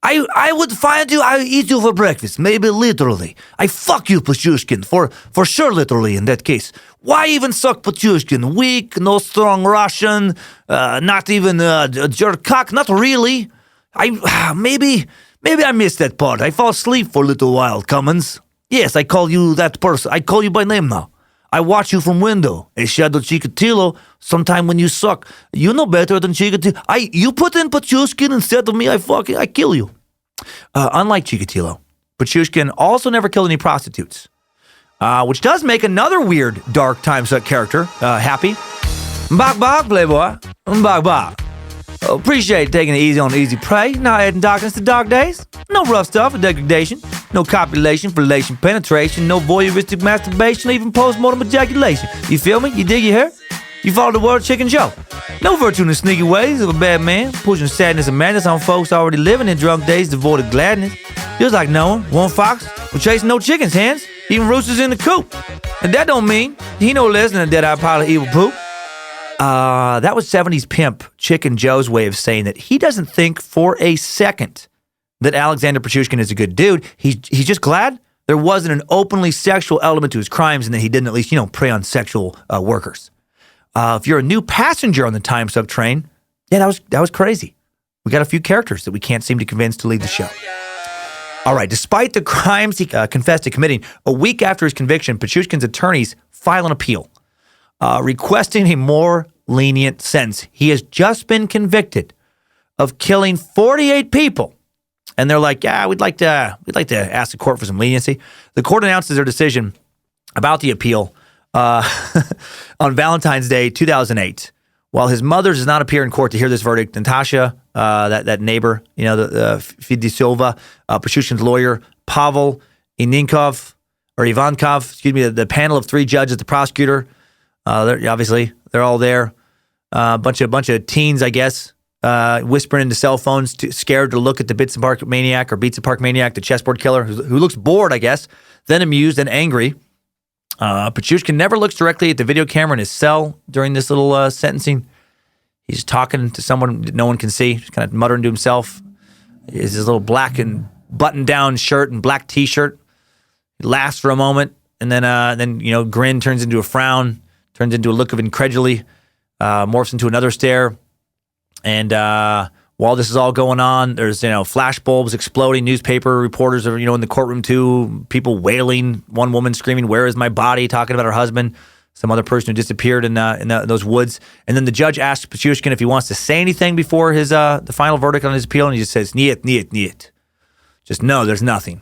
I would find you, I eat you for breakfast, maybe literally. I fuck you, Pichushkin, for sure literally in that case. Why even suck Pichushkin? Weak, no strong Russian, not even a jerk cock, not really. Maybe I missed that part. I fall asleep for a little while, Cummins. Yes, I call you that person. I call you by name now. I watch you from window. A shadow Chikatilo, sometime when you suck. You know better than Chikatilo. You put in Pichushkin instead of me, I kill you. Unlike Chikatilo, Pichushkin also never killed any prostitutes. Which does make another weird, dark Timesuck character happy. Mbak, playboy. Mbak. Appreciate taking it easy on easy prey. Not adding darkness to dark days. No rough stuff or degradation. No copulation, fellation, penetration. No voyeuristic masturbation, even post-mortem ejaculation. You feel me? You dig your hair? You follow the word chicken Joe. No virtue in the sneaky ways of a bad man, pushing sadness and madness on folks already living in drunk days devoid of gladness. Just like Noah, one fox, was chasing no chickens, hens, even roosters in the coop. And that don't mean he no less than a dead-eyed pile of evil poop. That was 70s pimp Chicken Joe's way of saying that he doesn't think for a second that Alexander Pichushkin is a good dude. He's just glad there wasn't an openly sexual element to his crimes and that he didn't at least, prey on sexual workers. If you're a new passenger on the Timesuck train, yeah, that was crazy. We got a few characters that we can't seem to convince to lead the show. All right, despite the crimes he confessed to committing, a week after his conviction, Pichushkin's attorneys file an appeal, requesting a more lenient sentence. He has just been convicted of killing 48 people. And they're like, yeah, we'd like to ask the court for some leniency. The court announces their decision about the appeal on Valentine's Day, 2008. While his mother does not appear in court to hear this verdict, Natasha, that neighbor, Fidisova, Pichushkin's lawyer, Pavel Ivankov, the panel of 3 judges, the prosecutor, they're all there. Bunch of teens, I guess, whispering into cell phones, scared to look at the Beats Park Maniac, the Chessboard Killer, who looks bored, I guess, then amused and angry. Pichushkin never looks directly at the video camera in his cell during this little sentencing. He's talking to someone that no one can see, just kind of muttering to himself. His little black and button-down shirt and black T-shirt. He laughs for a moment, and then grin turns into a frown, turns into a look of incredulity, morphs into another stare. And while this is all going on, there's flash bulbs exploding. Newspaper reporters are in the courtroom too. People wailing. One woman screaming, "Where is my body?" Talking about her husband. Some other person who disappeared in those woods. And then the judge asks Pichushkin if he wants to say anything before his the final verdict on his appeal, and he just says, "Niet." Just no, there's nothing.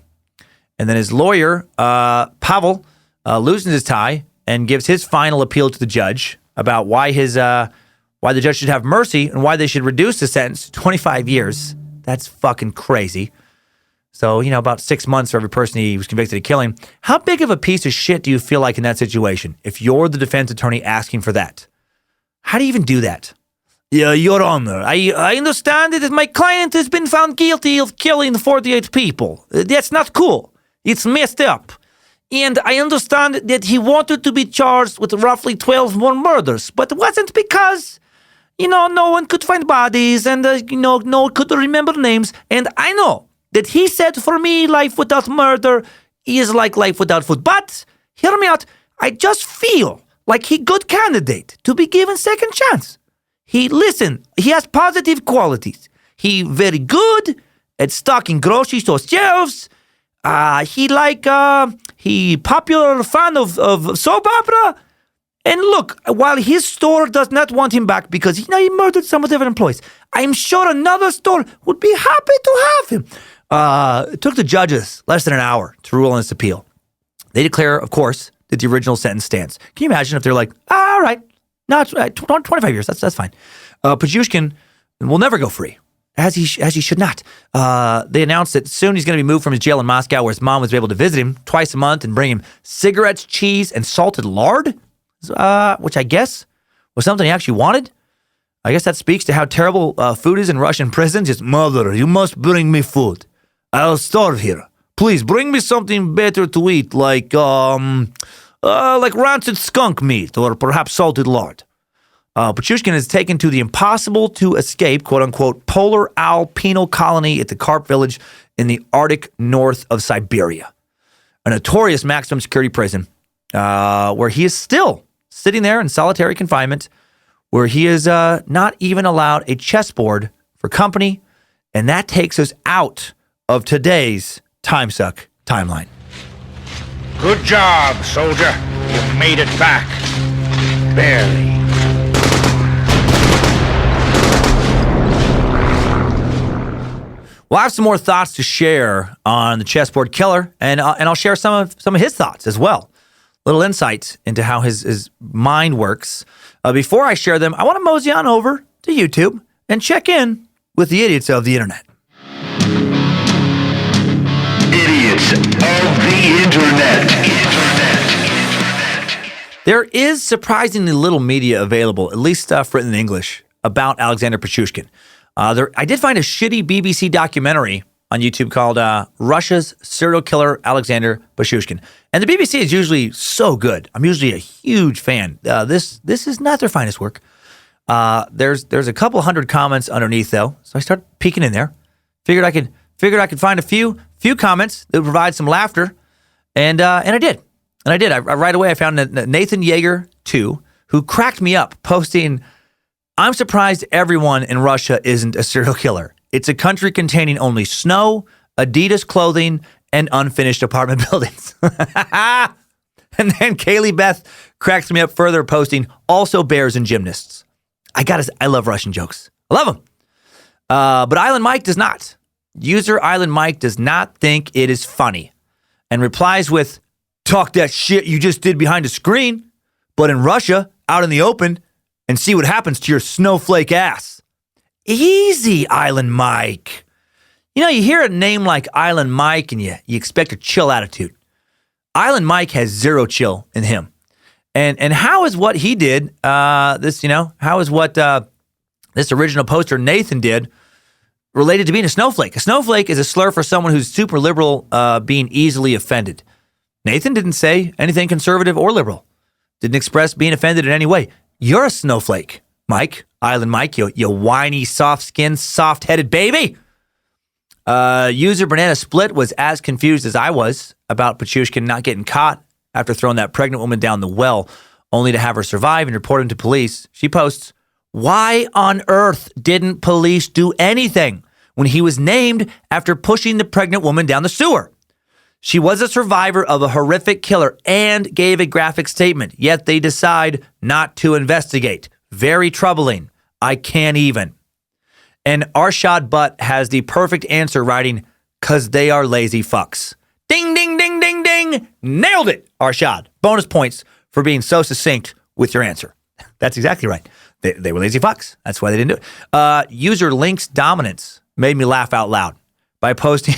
And then his lawyer, Pavel, loosens his tie and gives his final appeal to the judge about why the judge should have mercy and why they should reduce the sentence to 25 years. That's fucking crazy. So, about 6 months for every person he was convicted of killing. How big of a piece of shit do you feel like in that situation if you're the defense attorney asking for that? How do you even do that? Yeah, Your Honor, I understand that my client has been found guilty of killing 48 people. That's not cool. It's messed up. And I understand that he wanted to be charged with roughly 12 more murders, but it wasn't because, no one could find bodies and, no one could remember names. And I know that he said for me, life without murder is like life without food. But, hear me out, I just feel like he good candidate to be given second chance. He has positive qualities. He very good at stocking grocery store shelves. He popular fan of soap opera. And look, while his store does not want him back because he murdered some of their employees, I'm sure another store would be happy to have him. It took the judges less than an hour to rule on this appeal. They declare, of course, that the original sentence stands. Can you imagine if they're like, all right, no, 25 years, that's fine. Pichushkin will never go free. As he should not. They announced that soon he's going to be moved from his jail in Moscow, where his mom was able to visit him twice a month and bring him cigarettes, cheese, and salted lard, which I guess was something he actually wanted. I guess that speaks to how terrible food is in Russian prisons. Just, Mother, you must bring me food. I'll starve here. Please bring me something better to eat, like rancid skunk meat or perhaps salted lard. Pichushkin is taken to the impossible to escape, quote unquote, polar owl penal colony at the Karp village in the Arctic north of Siberia, a notorious maximum security prison where he is still sitting there in solitary confinement, where he is not even allowed a chessboard for company. And that takes us out of today's Timesuck timeline. Good job, soldier. You made it back. Barely. Well, I have some more thoughts to share on the Chessboard Killer, and I'll share some of his thoughts as well. Little insight into how his mind works. Before I share them, I want to mosey on over to YouTube and check in with the idiots of the internet. Idiots of the internet. There is surprisingly little media available, at least stuff written in English, about Alexander Pichushkin. I did find a shitty BBC documentary on YouTube called Russia's Serial Killer Alexander Pichushkin. And the BBC is usually so good. I'm usually a huge fan. This is not their finest work. There's a couple hundred comments underneath though, so I started peeking in there. Figured I could find a few comments that would provide some laughter, and I did. Right away I found Nathan Yeager 2, who cracked me up, posting, "I'm surprised everyone in Russia isn't a serial killer. It's a country containing only snow, Adidas clothing, and unfinished apartment buildings." And then Kaylee Beth cracks me up further, posting, "Also bears and gymnasts." I love Russian jokes. I love them. But Island Mike does not. User Island Mike does not think it is funny and replies with, "Talk that shit you just did behind a screen, but in Russia, out in the open, and see what happens to your snowflake ass." Easy, Island Mike. You know, you hear a name like Island Mike and you expect a chill attitude. Island Mike has zero chill in him. And how is what he did, how is what this original poster Nathan did related to being a snowflake? A snowflake is a slur for someone who's super liberal, being easily offended. Nathan didn't say anything conservative or liberal. Didn't express being offended in any way. You're a snowflake, Mike, Island Mike, you whiny, soft-skinned, soft-headed baby. User Banana Split was as confused as I was about Pichushkin not getting caught after throwing that pregnant woman down the well, only to have her survive and report him to police. She posts, "Why on earth didn't police do anything when he was named after pushing the pregnant woman down the sewer? She was a survivor of a horrific killer and gave a graphic statement, yet they decide not to investigate. Very troubling. I can't even." And Arshad Butt has the perfect answer, writing, "'Cause they are lazy fucks." Ding, ding, ding, ding, ding. Nailed it, Arshad. Bonus points for being so succinct with your answer. That's exactly right. They were lazy fucks. That's why they didn't do it. User Link's Dominance made me laugh out loud by posting...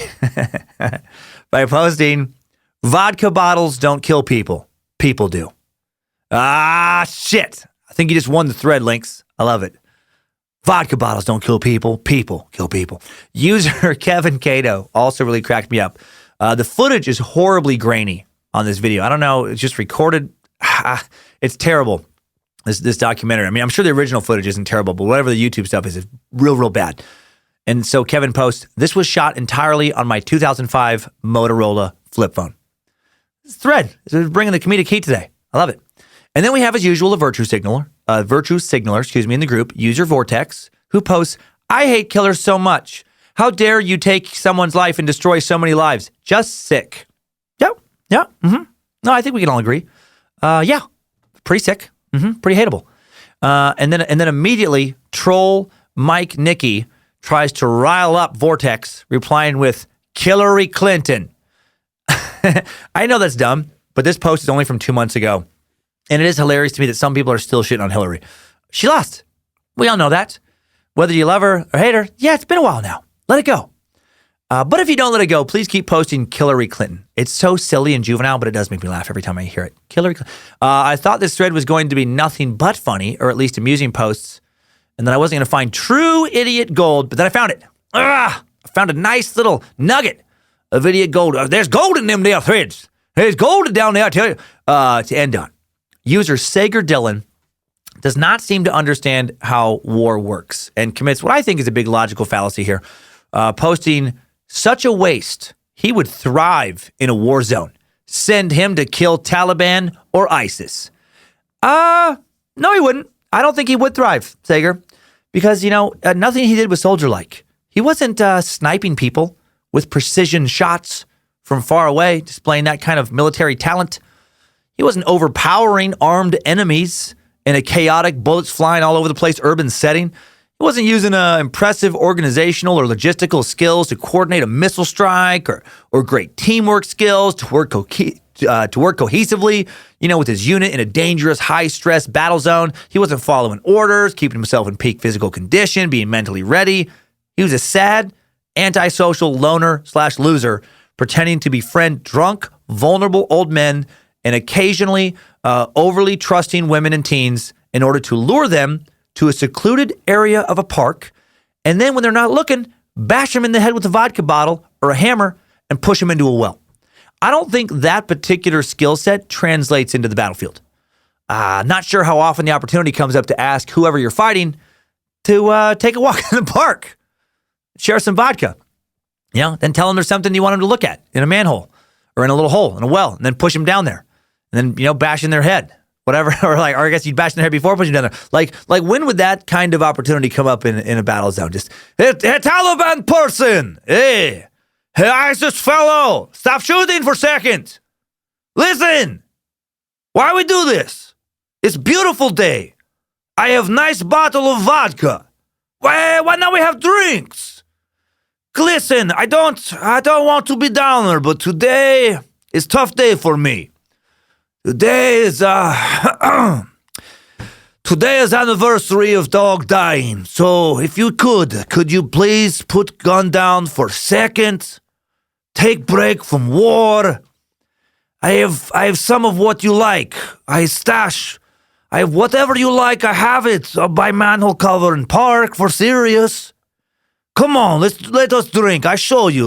"Vodka bottles don't kill people. People do." Ah, shit. I think you just won the thread, Links. I love it. Vodka bottles don't kill people. People kill people. User Kevin Cato also really cracked me up. The footage is horribly grainy on this video. I don't know. It's just recorded. It's terrible, this documentary. I mean, I'm sure the original footage isn't terrible, but whatever the YouTube stuff is real bad. And so Kevin posts, "This was shot entirely on my 2005 Motorola flip phone." This thread is bringing the comedic heat today. I love it. And then we have, as usual, a virtue signaler in the group, User Vortex, who posts, "I hate killers so much. How dare you take someone's life and destroy so many lives? Just sick." Yeah. No, I think we can all agree. Yeah, pretty sick. Pretty hateable. And then immediately, troll Mike Nicky tries to rile up Vortex, replying with "Hillary Clinton." I know that's dumb, but this post is only from 2 months ago. And it is hilarious to me that some people are still shitting on Hillary. She lost. We all know that. Whether you love her or hate her, yeah, it's been a while now. Let it go. But if you don't let it go, please keep posting Hillary Clinton. It's so silly and juvenile, but it does make me laugh every time I hear it. Hillary Clinton. I thought this thread was going to be nothing but funny, or at least amusing posts, and then I wasn't going to find true idiot gold, but then I found it. I found a nice little nugget of idiot gold. There's gold in them there threads. There's gold down there, I tell you. To end on. User Sager Dillon does not seem to understand how war works and commits what I think is a big logical fallacy here. Posting such a waste, he would thrive in a war zone. Send him to kill Taliban or ISIS. No, he wouldn't. I don't think he would thrive, Sager, because, nothing he did was soldier-like. He wasn't sniping people with precision shots from far away, displaying that kind of military talent. He wasn't overpowering armed enemies in a chaotic, bullets flying all over the place urban setting. He wasn't using impressive organizational or logistical skills to coordinate a missile strike or great teamwork skills to work cohesively, with his unit in a dangerous, high-stress battle zone. He wasn't following orders, keeping himself in peak physical condition, being mentally ready. He was a sad, antisocial loner/loser, pretending to befriend drunk, vulnerable old men and occasionally overly trusting women and teens in order to lure them to a secluded area of a park, and then when they're not looking, bash them in the head with a vodka bottle or a hammer and push them into a well. I don't think that particular skill set translates into the battlefield. Not sure how often the opportunity comes up to ask whoever you're fighting to take a walk in the park, share some vodka, then tell them there's something you want them to look at in a manhole or in a little hole in a well, and then push them down there, and then bash in their head. Whatever, or I guess you'd bash in their head before pushing down there. Like when would that kind of opportunity come up in a battle zone? Just, hey, Taliban person, hey ISIS fellow, stop shooting for a second. Listen, why we do this? It's beautiful day. I have nice bottle of vodka. Why not we have drinks? Listen, I don't want to be downer, but today is tough day for me. Today is anniversary of dog dying. So if you could you please put gun down for a second? Take break from war. I have some of what you like. I have whatever you like. I have it by manhole cover in park for serious. Come on, let us drink. I show you.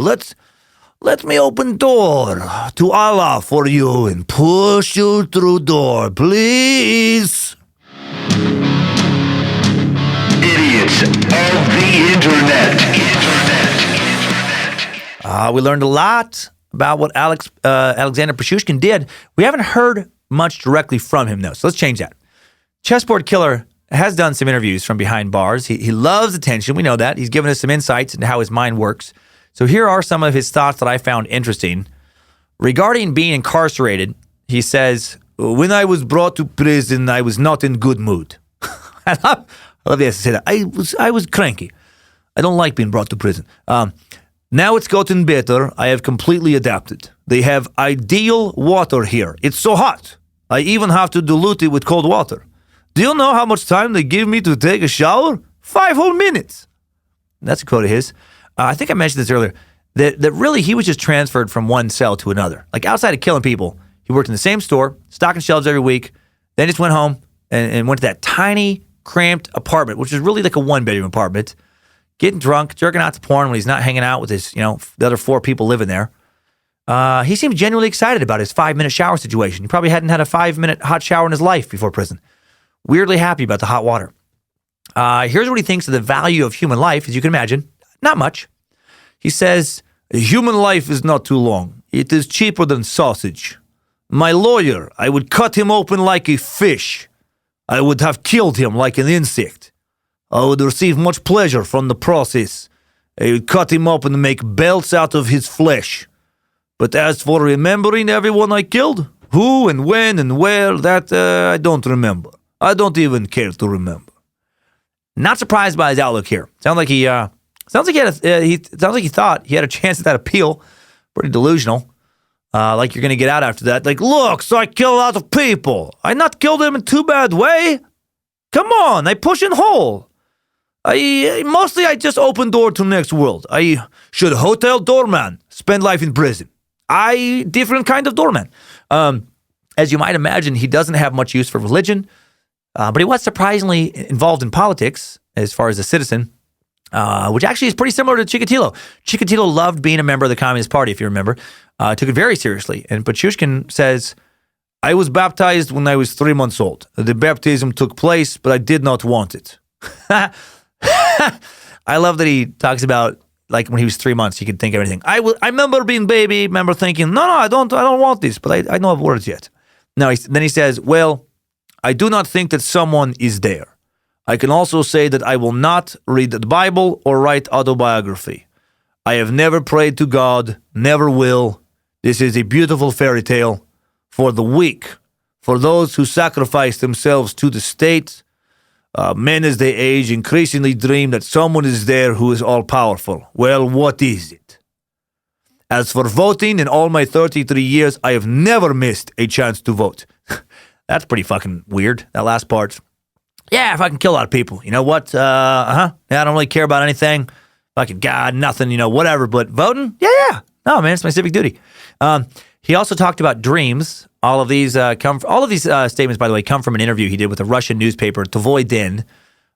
Let me open door to Allah for you and push you through door, please. Idiots of the internet. We learned a lot about what Alexander Pichushkin did. We haven't heard much directly from him, though, so let's change that. Chessboard Killer has done some interviews from behind bars. He loves attention. We know that. He's given us some insights into how his mind works. So here are some of his thoughts that I found interesting. Regarding being incarcerated, he says, when I was brought to prison, I was not in good mood. I love he has to say that. I was cranky. I don't like being brought to prison. Now it's gotten better. I have completely adapted. They have ideal water here. It's so hot. I even have to dilute it with cold water. Do you know how much time they give me to take a shower? 5 whole minutes. That's a quote of his. I think I mentioned this earlier, that really he was just transferred from one cell to another. Like outside of killing people, he worked in the same store, stocking shelves every week, then just went home and went to that tiny, cramped apartment, which is really like a one-bedroom apartment, getting drunk, jerking out to porn when he's not hanging out with his, the other 4 people living there. He seemed genuinely excited about his 5-minute shower situation. He probably hadn't had a 5-minute hot shower in his life before prison. Weirdly happy about the hot water. Here's what he thinks of the value of human life, as you can imagine. Not much. He says, human life is not too long. It is cheaper than sausage. My lawyer, I would cut him open like a fish. I would have killed him like an insect. I would receive much pleasure from the process. I would cut him open and make belts out of his flesh. But as for remembering everyone I killed, who and when and where, that I don't remember. I don't even care to remember. Not surprised by his outlook here. Sounds like he thought he had a chance at that appeal. Pretty delusional. Like you're going to get out after that. Like, look, so I killed a lot of people. I not killed them in too bad way. Come on, I push in hole. I just open door to next world. I should hotel doorman, spend life in prison. Different kind of doorman. As you might imagine, he doesn't have much use for religion, but he was surprisingly involved in politics as far as a citizen, which actually is pretty similar to Chikatilo. Chikatilo loved being a member of the Communist Party, if you remember, took it very seriously. And Pichushkin says, I was baptized when I was 3 months old. The baptism took place, but I did not want it. I love that he talks about like when he was 3 months, he could think everything. I remember being baby, remember thinking, no, I don't want this, but I don't have words yet. Now, then he says, well, I do not think that someone is there. I can also say that I will not read the Bible or write autobiography. I have never prayed to God, never will. This is a beautiful fairy tale for the weak, for those who sacrifice themselves to the state. Men as they age increasingly dream that someone is there who is all-powerful. Well, what is it? As for voting, in all my 33 years, I have never missed a chance to vote. That's pretty fucking weird, that last part. Yeah, if I can kill a lot of people, you know what? Yeah, I don't really care about anything. Fucking God, nothing, whatever. But voting? Yeah. No, man, it's my civic duty. He also talked about dreams. All of these statements, by the way, come from an interview he did with a Russian newspaper, Tvoy Den,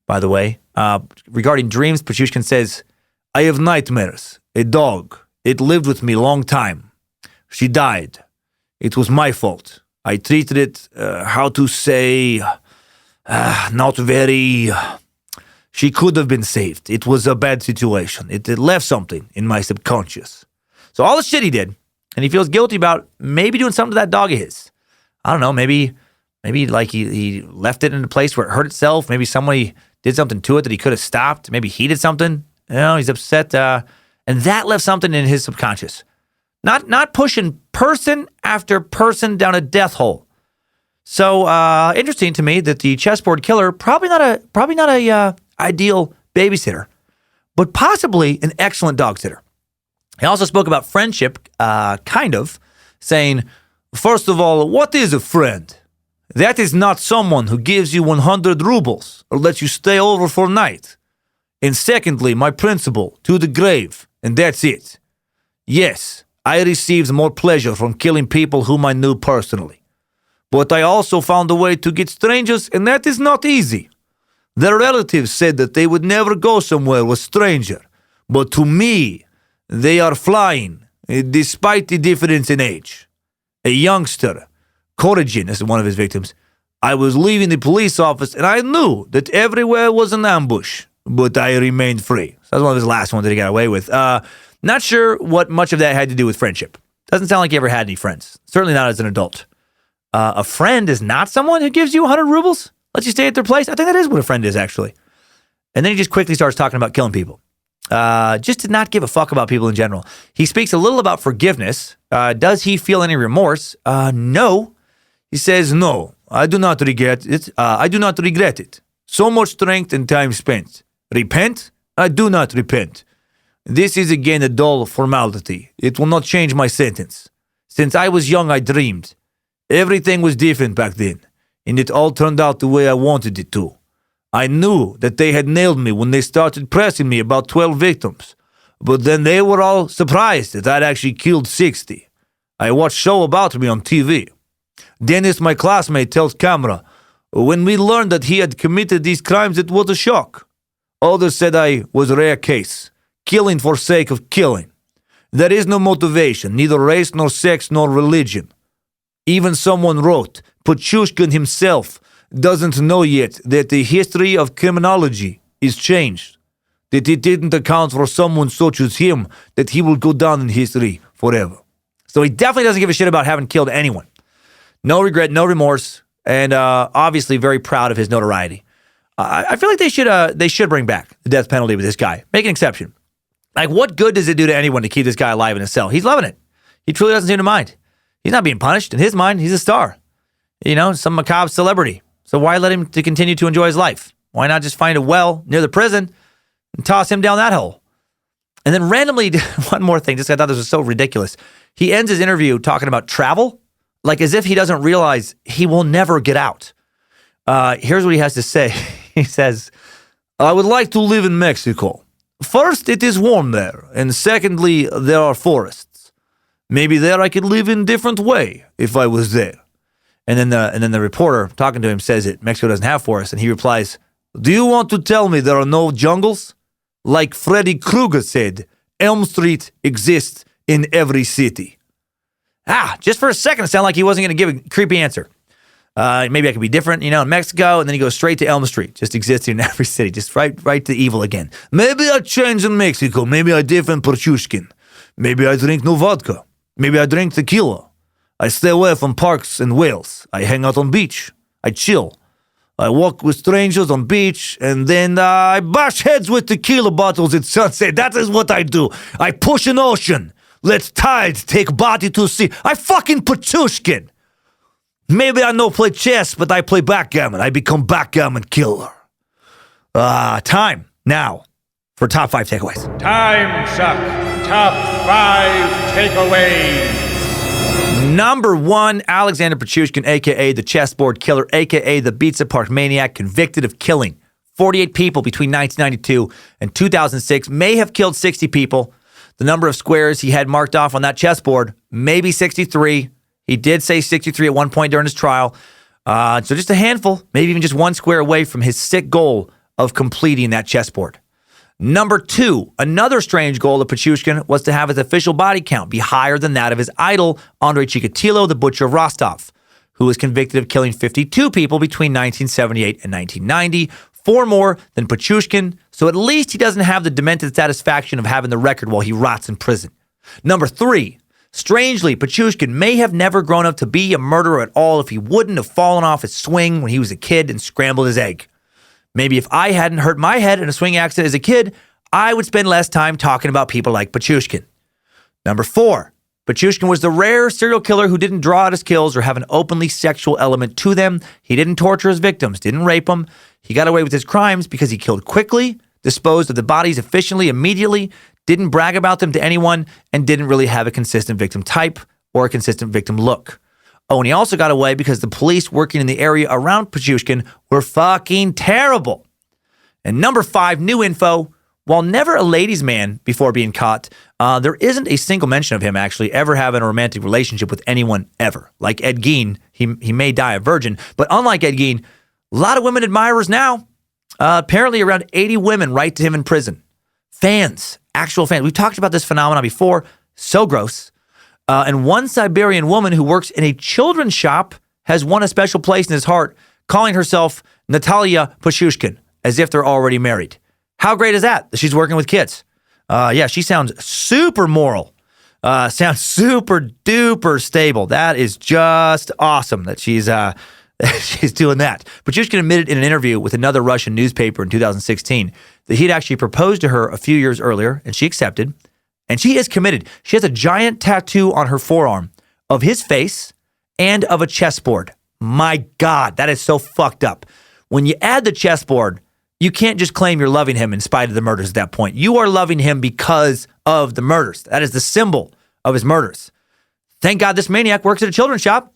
by the way. Regarding dreams, Pichushkin says, I have nightmares. A dog. It lived with me a long time. She died. It was my fault. I treated it, not very... She could have been saved. It was a bad situation. It left something in my subconscious. So all the shit he did, and he feels guilty about maybe doing something to that dog of his. I don't know, maybe like he left it in a place where it hurt itself. Maybe somebody did something to it that he could have stopped. Maybe he did something. He's upset. And that left something in his subconscious. Not pushing person after person down a death hole. So interesting to me that the Chessboard Killer, probably not a ideal babysitter, but possibly an excellent dog sitter. He also spoke about friendship, kind of, saying, first of all, what is a friend? That is not someone who gives you 100 rubles or lets you stay over for a night. And secondly, my principle, to the grave, and that's it. Yes, I received more pleasure from killing people whom I knew personally. But I also found a way to get strangers, and that is not easy. Their relatives said that they would never go somewhere with a stranger. But to me, they are flying, despite the difference in age. A youngster, Korygin is one of his victims. I was leaving the police office, and I knew that everywhere was an ambush, but I remained free. So that's one of his last ones that he got away with. Not sure what much of that had to do with friendship. Doesn't sound like he ever had any friends. Certainly not as an adult. A friend is not someone who gives you 100 rubles, lets you stay at their place. I think that is what a friend is, actually. And then he just quickly starts talking about killing people. Just to not give a fuck about people in general. He speaks a little about forgiveness. Does he feel any remorse? No. He says, no, I do not regret it. So much strength and time spent. Repent? I do not repent. This is again a dull formality. It will not change my sentence. Since I was young, I dreamed. Everything was different back then, and it all turned out the way I wanted it to. I knew that they had nailed me when they started pressing me about 12 victims, but then they were all surprised that I'd actually killed 60. I watched show about me on TV. Dennis, my classmate, tells camera, when we learned that he had committed these crimes, it was a shock. Others said I was a rare case, killing for sake of killing. There is no motivation, neither race nor sex nor religion. Even someone wrote, Pichushkin himself doesn't know yet that the history of criminology is changed, that it didn't account for someone such as him, that he will go down in history forever. So he definitely doesn't give a shit about having killed anyone. No regret, no remorse, and obviously very proud of his notoriety. I feel like they should bring back the death penalty with this guy. Make an exception. Like, what good does it do to anyone to keep this guy alive in a cell? He's loving it. He truly doesn't seem to mind. He's not being punished. In his mind, he's a star. Some macabre celebrity. So why let him to continue to enjoy his life? Why not just find a well near the prison and toss him down that hole? And then randomly, one more thing, just I thought this was so ridiculous. He ends his interview talking about travel, like as if he doesn't realize he will never get out. Here's what he has to say. He says, I would like to live in Mexico. First, it is warm there, and secondly, there are forests. Maybe there I could live in a different way if I was there. And then the reporter talking to him says that Mexico doesn't have forests, and he replies, Do you want to tell me there are no jungles? Like Freddy Krueger said, Elm Street exists in every city. Just for a second, it sounded like he wasn't going to give a creepy answer. Maybe I could be different, in Mexico, and then he goes straight to Elm Street, just existing in every city, just right to evil again. Maybe I change in Mexico. Maybe I different Pichushkin. Maybe I drink no vodka. Maybe I drink tequila. I stay away from parks and whales. I hang out on beach. I chill. I walk with strangers on beach, and then I bash heads with tequila bottles at sunset. That is what I do. I push an ocean. Let tides take body to sea. I fucking Pichushkin. Maybe I no play chess, but I play backgammon. I become backgammon killer. Time now for top 5 takeaways. Timesuck. Top 5 takeaways. Number 1, Alexander Pichushkin, a.k.a. the Chessboard Killer, a.k.a. the Pizza Park Maniac, convicted of killing 48 people between 1992 and 2006, may have killed 60 people. The number of squares he had marked off on that chessboard, maybe 63. He did say 63 at one point during his trial. So just a handful, maybe even just one square away from his sick goal of completing that chessboard. Number 2, another strange goal of Pichushkin was to have his official body count be higher than that of his idol, Andrei Chikatilo, the Butcher of Rostov, who was convicted of killing 52 people between 1978 and 1990, 4 more than Pichushkin, so at least he doesn't have the demented satisfaction of having the record while he rots in prison. Number 3, strangely, Pichushkin may have never grown up to be a murderer at all if he wouldn't have fallen off his swing when he was a kid and scrambled his egg. Maybe if I hadn't hurt my head in a swing accident as a kid, I would spend less time talking about people like Pichushkin. Number 4, Pichushkin was the rare serial killer who didn't draw out his kills or have an openly sexual element to them. He didn't torture his victims, didn't rape them. He got away with his crimes because he killed quickly, disposed of the bodies efficiently, immediately, didn't brag about them to anyone, and didn't really have a consistent victim type or a consistent victim look. Oh, and he also got away because the police working in the area around Pichushkin were fucking terrible. And number 5, new info. While never a ladies' man before being caught, there isn't a single mention of him actually ever having a romantic relationship with anyone ever. Like Ed Gein, he may die a virgin, but unlike Ed Gein, a lot of women admirers now. Apparently around 80 women write to him in prison. Fans, actual fans. We've talked about this phenomenon before. So gross. And one Siberian woman who works in a children's shop has won a special place in his heart, calling herself Natalia Pichushkin, as if they're already married. How great is that she's working with kids? She sounds super moral. Sounds super duper stable. That is just awesome that she's doing that. Pichushkin admitted in an interview with another Russian newspaper in 2016 that he'd actually proposed to her a few years earlier, and she accepted. And she is committed. She has a giant tattoo on her forearm of his face and of a chessboard. My God, that is so fucked up. When you add the chessboard, you can't just claim you're loving him in spite of the murders at that point. You are loving him because of the murders. That is the symbol of his murders. Thank God this maniac works at a children's shop.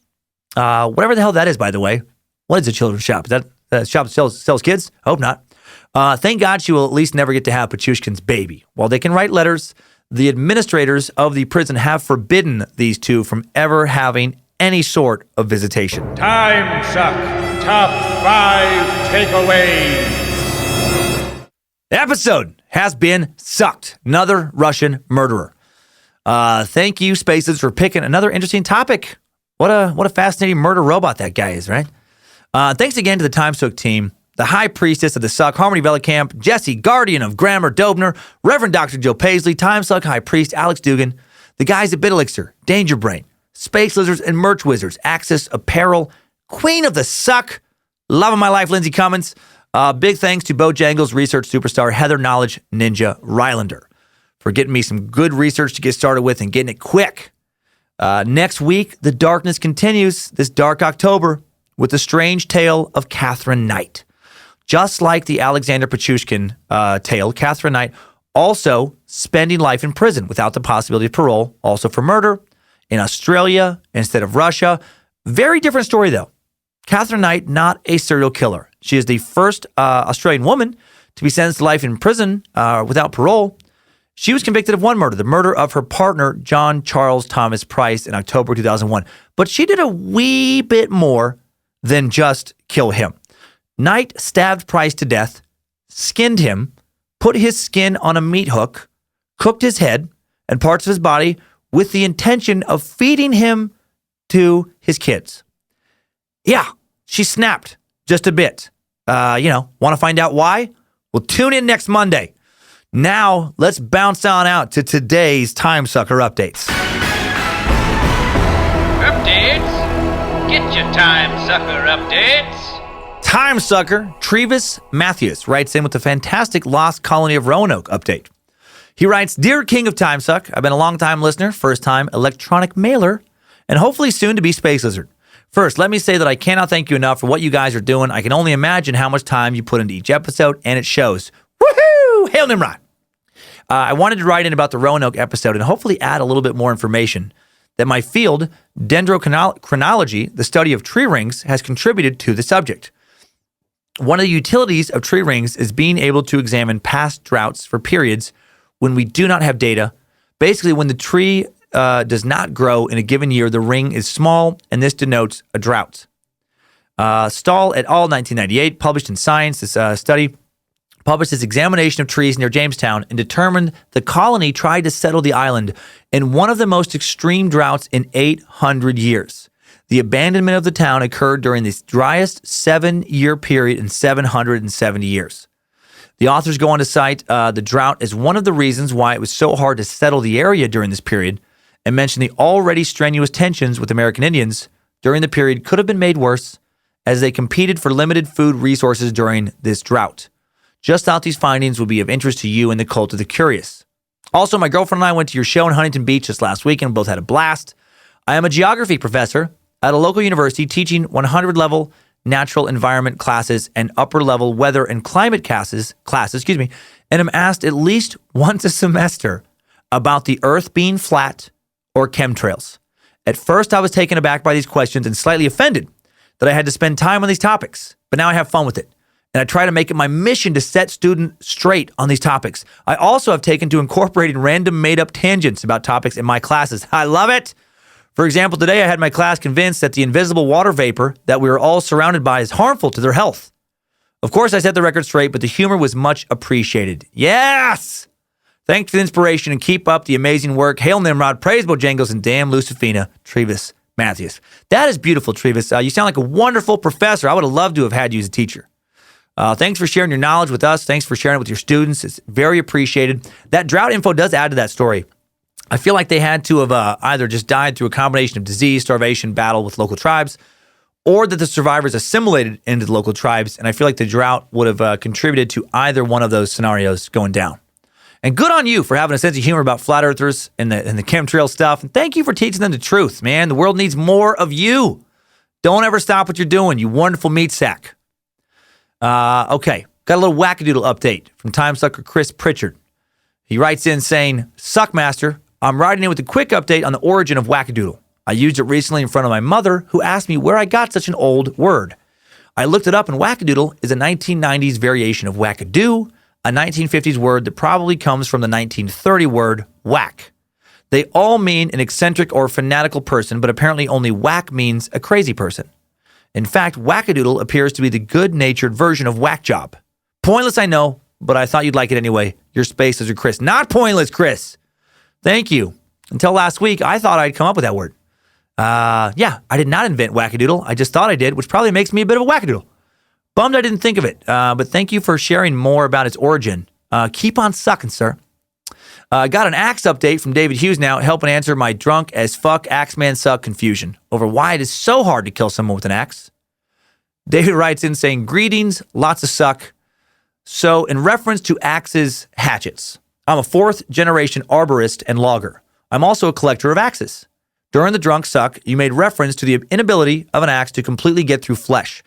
Whatever the hell that is, by the way. What is a children's shop? Is that a shop that sells kids? I hope not. Thank God she will at least never get to have Pichushkin's baby. While they can write letters, the administrators of the prison have forbidden these two from ever having any sort of visitation. Timesuck. Top 5 takeaways. The episode has been sucked. Another Russian murderer. Thank you, Spaces, for picking another interesting topic. What a fascinating murder robot that guy is, right? Thanks again to the Timesuck team. The High Priestess of the Suck, Harmony Vellicamp, Jesse, Guardian of Grammar, Dobner, Reverend Dr. Joe Paisley, Timesuck High Priest, Alex Dugan, the guys at BitElixir, Danger Brain, Space Lizards and Merch Wizards, Axis Apparel, Queen of the Suck, love of my life, Lindsay Cummins. Big thanks to Bojangles research superstar Heather Knowledge Ninja Rylander for getting me some good research to get started with and getting it quick. Next week, the darkness continues this dark October with the strange tale of Catherine Knight. Just like the Alexander Pichushkin tale, Catherine Knight also spending life in prison without the possibility of parole, also for murder, in Australia instead of Russia. Very different story, though. Catherine Knight, not a serial killer. She is the first Australian woman to be sentenced to life in prison without parole. She was convicted of one murder, the murder of her partner, John Charles Thomas Price, in October 2001. But she did a wee bit more than just kill him. Knight stabbed Price to death, skinned him, put his skin on a meat hook, cooked his head and parts of his body with the intention of feeding him to his kids. Yeah, she snapped just a bit. Want to find out why? Well, tune in next Monday. Now, let's bounce on out to today's Timesucker updates. Updates? Get your Timesucker updates. Timesucker Travis Matthews writes in with the fantastic Lost Colony of Roanoke update. He writes, Dear King of Timesuck, I've been a long-time listener, first-time electronic mailer, and hopefully soon to be Space Lizard. First, let me say that I cannot thank you enough for what you guys are doing. I can only imagine how much time you put into each episode, and it shows. Woohoo! Hail Nimrod! I wanted to write in about the Roanoke episode and hopefully add a little bit more information that my field, dendrochronology, the study of tree rings, has contributed to the subject. One of the utilities of tree rings is being able to examine past droughts for periods when we do not have data. Basically, when the tree does not grow in a given year, the ring is small, and this denotes a drought. Stahl et al., 1998, published in Science, this study published its examination of trees near Jamestown and determined the colony tried to settle the island in one of the most extreme droughts in 800 years. The abandonment of the town occurred during the driest 7-year period in 770 years. The authors go on to cite the drought as one of the reasons why it was so hard to settle the area during this period, and mention the already strenuous tensions with American Indians during the period could have been made worse as they competed for limited food resources during this drought. Just thought these findings would be of interest to you in the cult of the curious. Also, my girlfriend and I went to your show in Huntington Beach this last week and both had a blast. I am a geography professor at a local university teaching 100-level natural environment classes and upper-level weather and climate classes, and I'm asked at least once a semester about the Earth being flat or chemtrails. At first, I was taken aback by these questions and slightly offended that I had to spend time on these topics, but now I have fun with it. And I try to make it my mission to set students straight on these topics. I also have taken to incorporating random made-up tangents about topics in my classes. I love it! For example, today I had my class convinced that the invisible water vapor that we are all surrounded by is harmful to their health. Of course, I set the record straight, but the humor was much appreciated. Yes! Thanks for the inspiration and keep up the amazing work. Hail Nimrod, praise Bojangles, and damn Lucifina, Travis Matthews. That is beautiful, Travis. You sound like a wonderful professor. I would have loved to have had you as a teacher. Thanks for sharing your knowledge with us. Thanks for sharing it with your students. It's very appreciated. That drought info does add to that story. I feel like they had to have either just died through a combination of disease, starvation, battle with local tribes, or that the survivors assimilated into the local tribes. And I feel like the drought would have contributed to either one of those scenarios going down. And good on you for having a sense of humor about flat earthers and the chemtrail stuff. And thank you for teaching them the truth, man. The world needs more of you. Don't ever stop what you're doing, you wonderful meat sack. Okay, got a little wackadoodle update from Timesucker Chris Pritchard. He writes in saying, Suckmaster, I'm writing in with a quick update on the origin of wackadoodle. I used it recently in front of my mother, who asked me where I got such an old word. I looked it up, and wackadoodle is a 1990s variation of wackadoo, a 1950s word that probably comes from the 1930 word whack. They all mean an eccentric or fanatical person, but apparently only whack means a crazy person. In fact, wackadoodle appears to be the good-natured version of whack job. Pointless, I know, but I thought you'd like it anyway. Your Space Lizard Chris. Not pointless, Chris. Thank you. Until last week, I thought I'd come up with that word. I did not invent wackadoodle. I just thought I did, which probably makes me a bit of a wackadoodle. Bummed I didn't think of it, but thank you for sharing more about its origin. Keep on sucking, sir. Got an axe update from David Hughes now, helping answer my drunk as fuck Axeman suck confusion over why it is so hard to kill someone with an axe. David writes in saying, greetings, lots of suck. So in reference to axes, hatchets, I'm a 4th generation arborist and logger. I'm also a collector of axes. During the drunk suck, you made reference to the inability of an axe to completely get through flesh.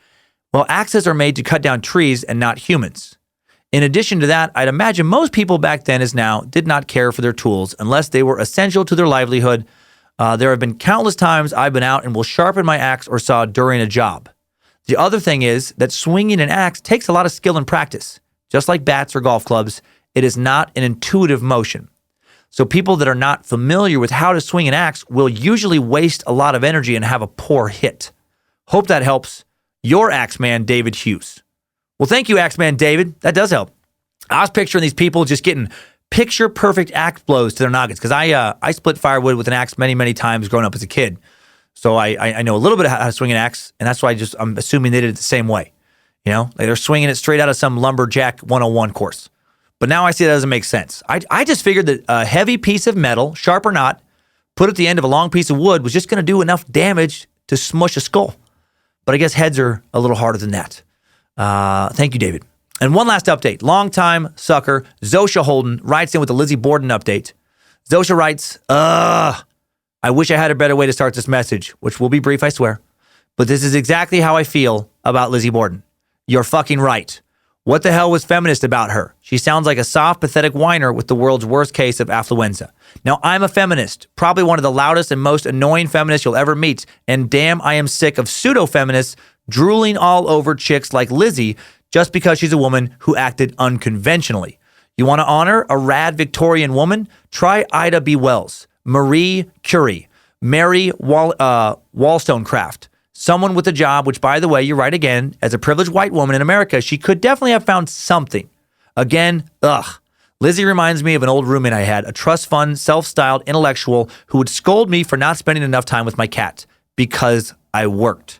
Well, axes are made to cut down trees and not humans. In addition to that, I'd imagine most people back then as now did not care for their tools unless they were essential to their livelihood. There have been countless times I've been out and will sharpen my axe or saw during a job. The other thing is that swinging an axe takes a lot of skill and practice. Just like bats or golf clubs, it is not an intuitive motion. So people that are not familiar with how to swing an axe will usually waste a lot of energy and have a poor hit. Hope that helps. Your Axeman, David Hughes. Well, thank you, Axeman David. That does help. I was picturing these people just getting picture-perfect axe blows to their noggins because I split firewood with an axe many, many times growing up as a kid. So I know a little bit of how to swing an axe, and that's why I'm assuming they did it the same way. You know, like they're swinging it straight out of some lumberjack 101 course. But now I see that doesn't make sense. I just figured that a heavy piece of metal, sharp or not, put at the end of a long piece of wood was just going to do enough damage to smush a skull. But I guess heads are a little harder than that. Thank you, David. And one last update. Longtime sucker Zosha Holden writes in with the Lizzie Borden update. Zosha writes, I wish I had a better way to start this message, which will be brief, I swear. But this is exactly how I feel about Lizzie Borden. You're fucking right. What the hell was feminist about her? She sounds like a soft, pathetic whiner with the world's worst case of affluenza. Now, I'm a feminist, probably one of the loudest and most annoying feminists you'll ever meet, and damn, I am sick of pseudo-feminists drooling all over chicks like Lizzie just because she's a woman who acted unconventionally. You want to honor a rad Victorian woman? Try Ida B. Wells, Marie Curie, Mary Wollstonecraft. Someone with a job, which, by the way, you're right again, as a privileged white woman in America, she could definitely have found something. Again, Lizzie reminds me of an old roommate I had, a trust fund, self-styled intellectual who would scold me for not spending enough time with my cat because I worked.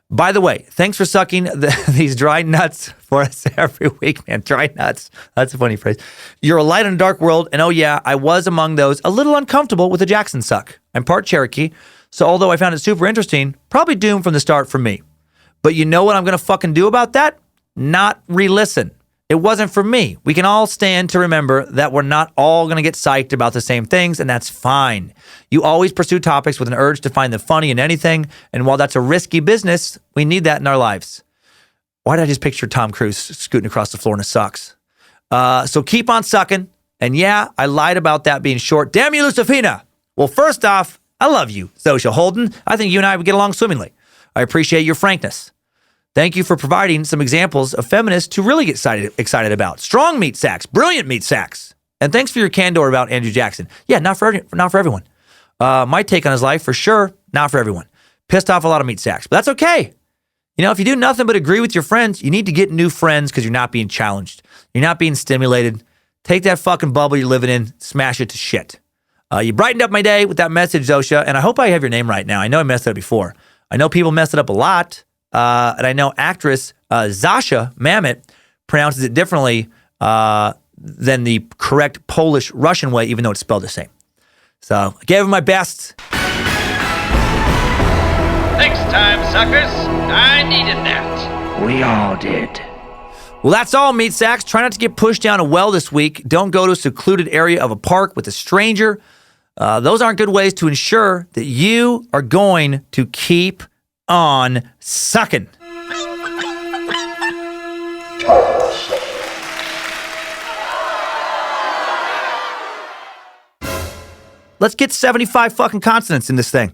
By the way, thanks for sucking these dry nuts for us every week, man. Dry nuts. That's a funny phrase. You're a light in a dark world, and oh yeah, I was among those a little uncomfortable with the Jackson suck. I'm part Cherokee, so although I found it super interesting, probably doomed from the start for me. But you know what I'm going to fucking do about that? Not re-listen. It wasn't for me. We can all stand to remember that we're not all going to get psyched about the same things, and that's fine. You always pursue topics with an urge to find the funny in anything, and while that's a risky business, we need that in our lives. Why did I just picture Tom Cruise scooting across the floor in his socks? So keep on sucking, and yeah, I lied about that being short. Damn you, Lucifina! Well, first off, I love you, Zosha Holden. I think you and I would get along swimmingly. I appreciate your frankness. Thank you for providing some examples of feminists to really get excited about. Strong meat sacks, brilliant meat sacks. And thanks for your candor about Andrew Jackson. Yeah, not for everyone. My take on his life, for sure, not for everyone. Pissed off a lot of meat sacks, but that's okay. You know, if you do nothing but agree with your friends, you need to get new friends because you're not being challenged. You're not being stimulated. Take that fucking bubble you're living in, smash it to shit. You brightened up my day with that message, Zosha, and I hope I have your name right now. I know I messed it up before. I know people mess it up a lot. And I know actress Zasha Mamet pronounces it differently than the correct Polish-Russian way, even though it's spelled the same. So I gave it my best. Next time, suckers. I needed that. We all did. Well, that's all, meat sacks. Try not to get pushed down a well this week. Don't go to a secluded area of a park with a stranger. Those aren't good ways to ensure that you are going to keep on sucking. Let's get 75 fucking consonants in this thing.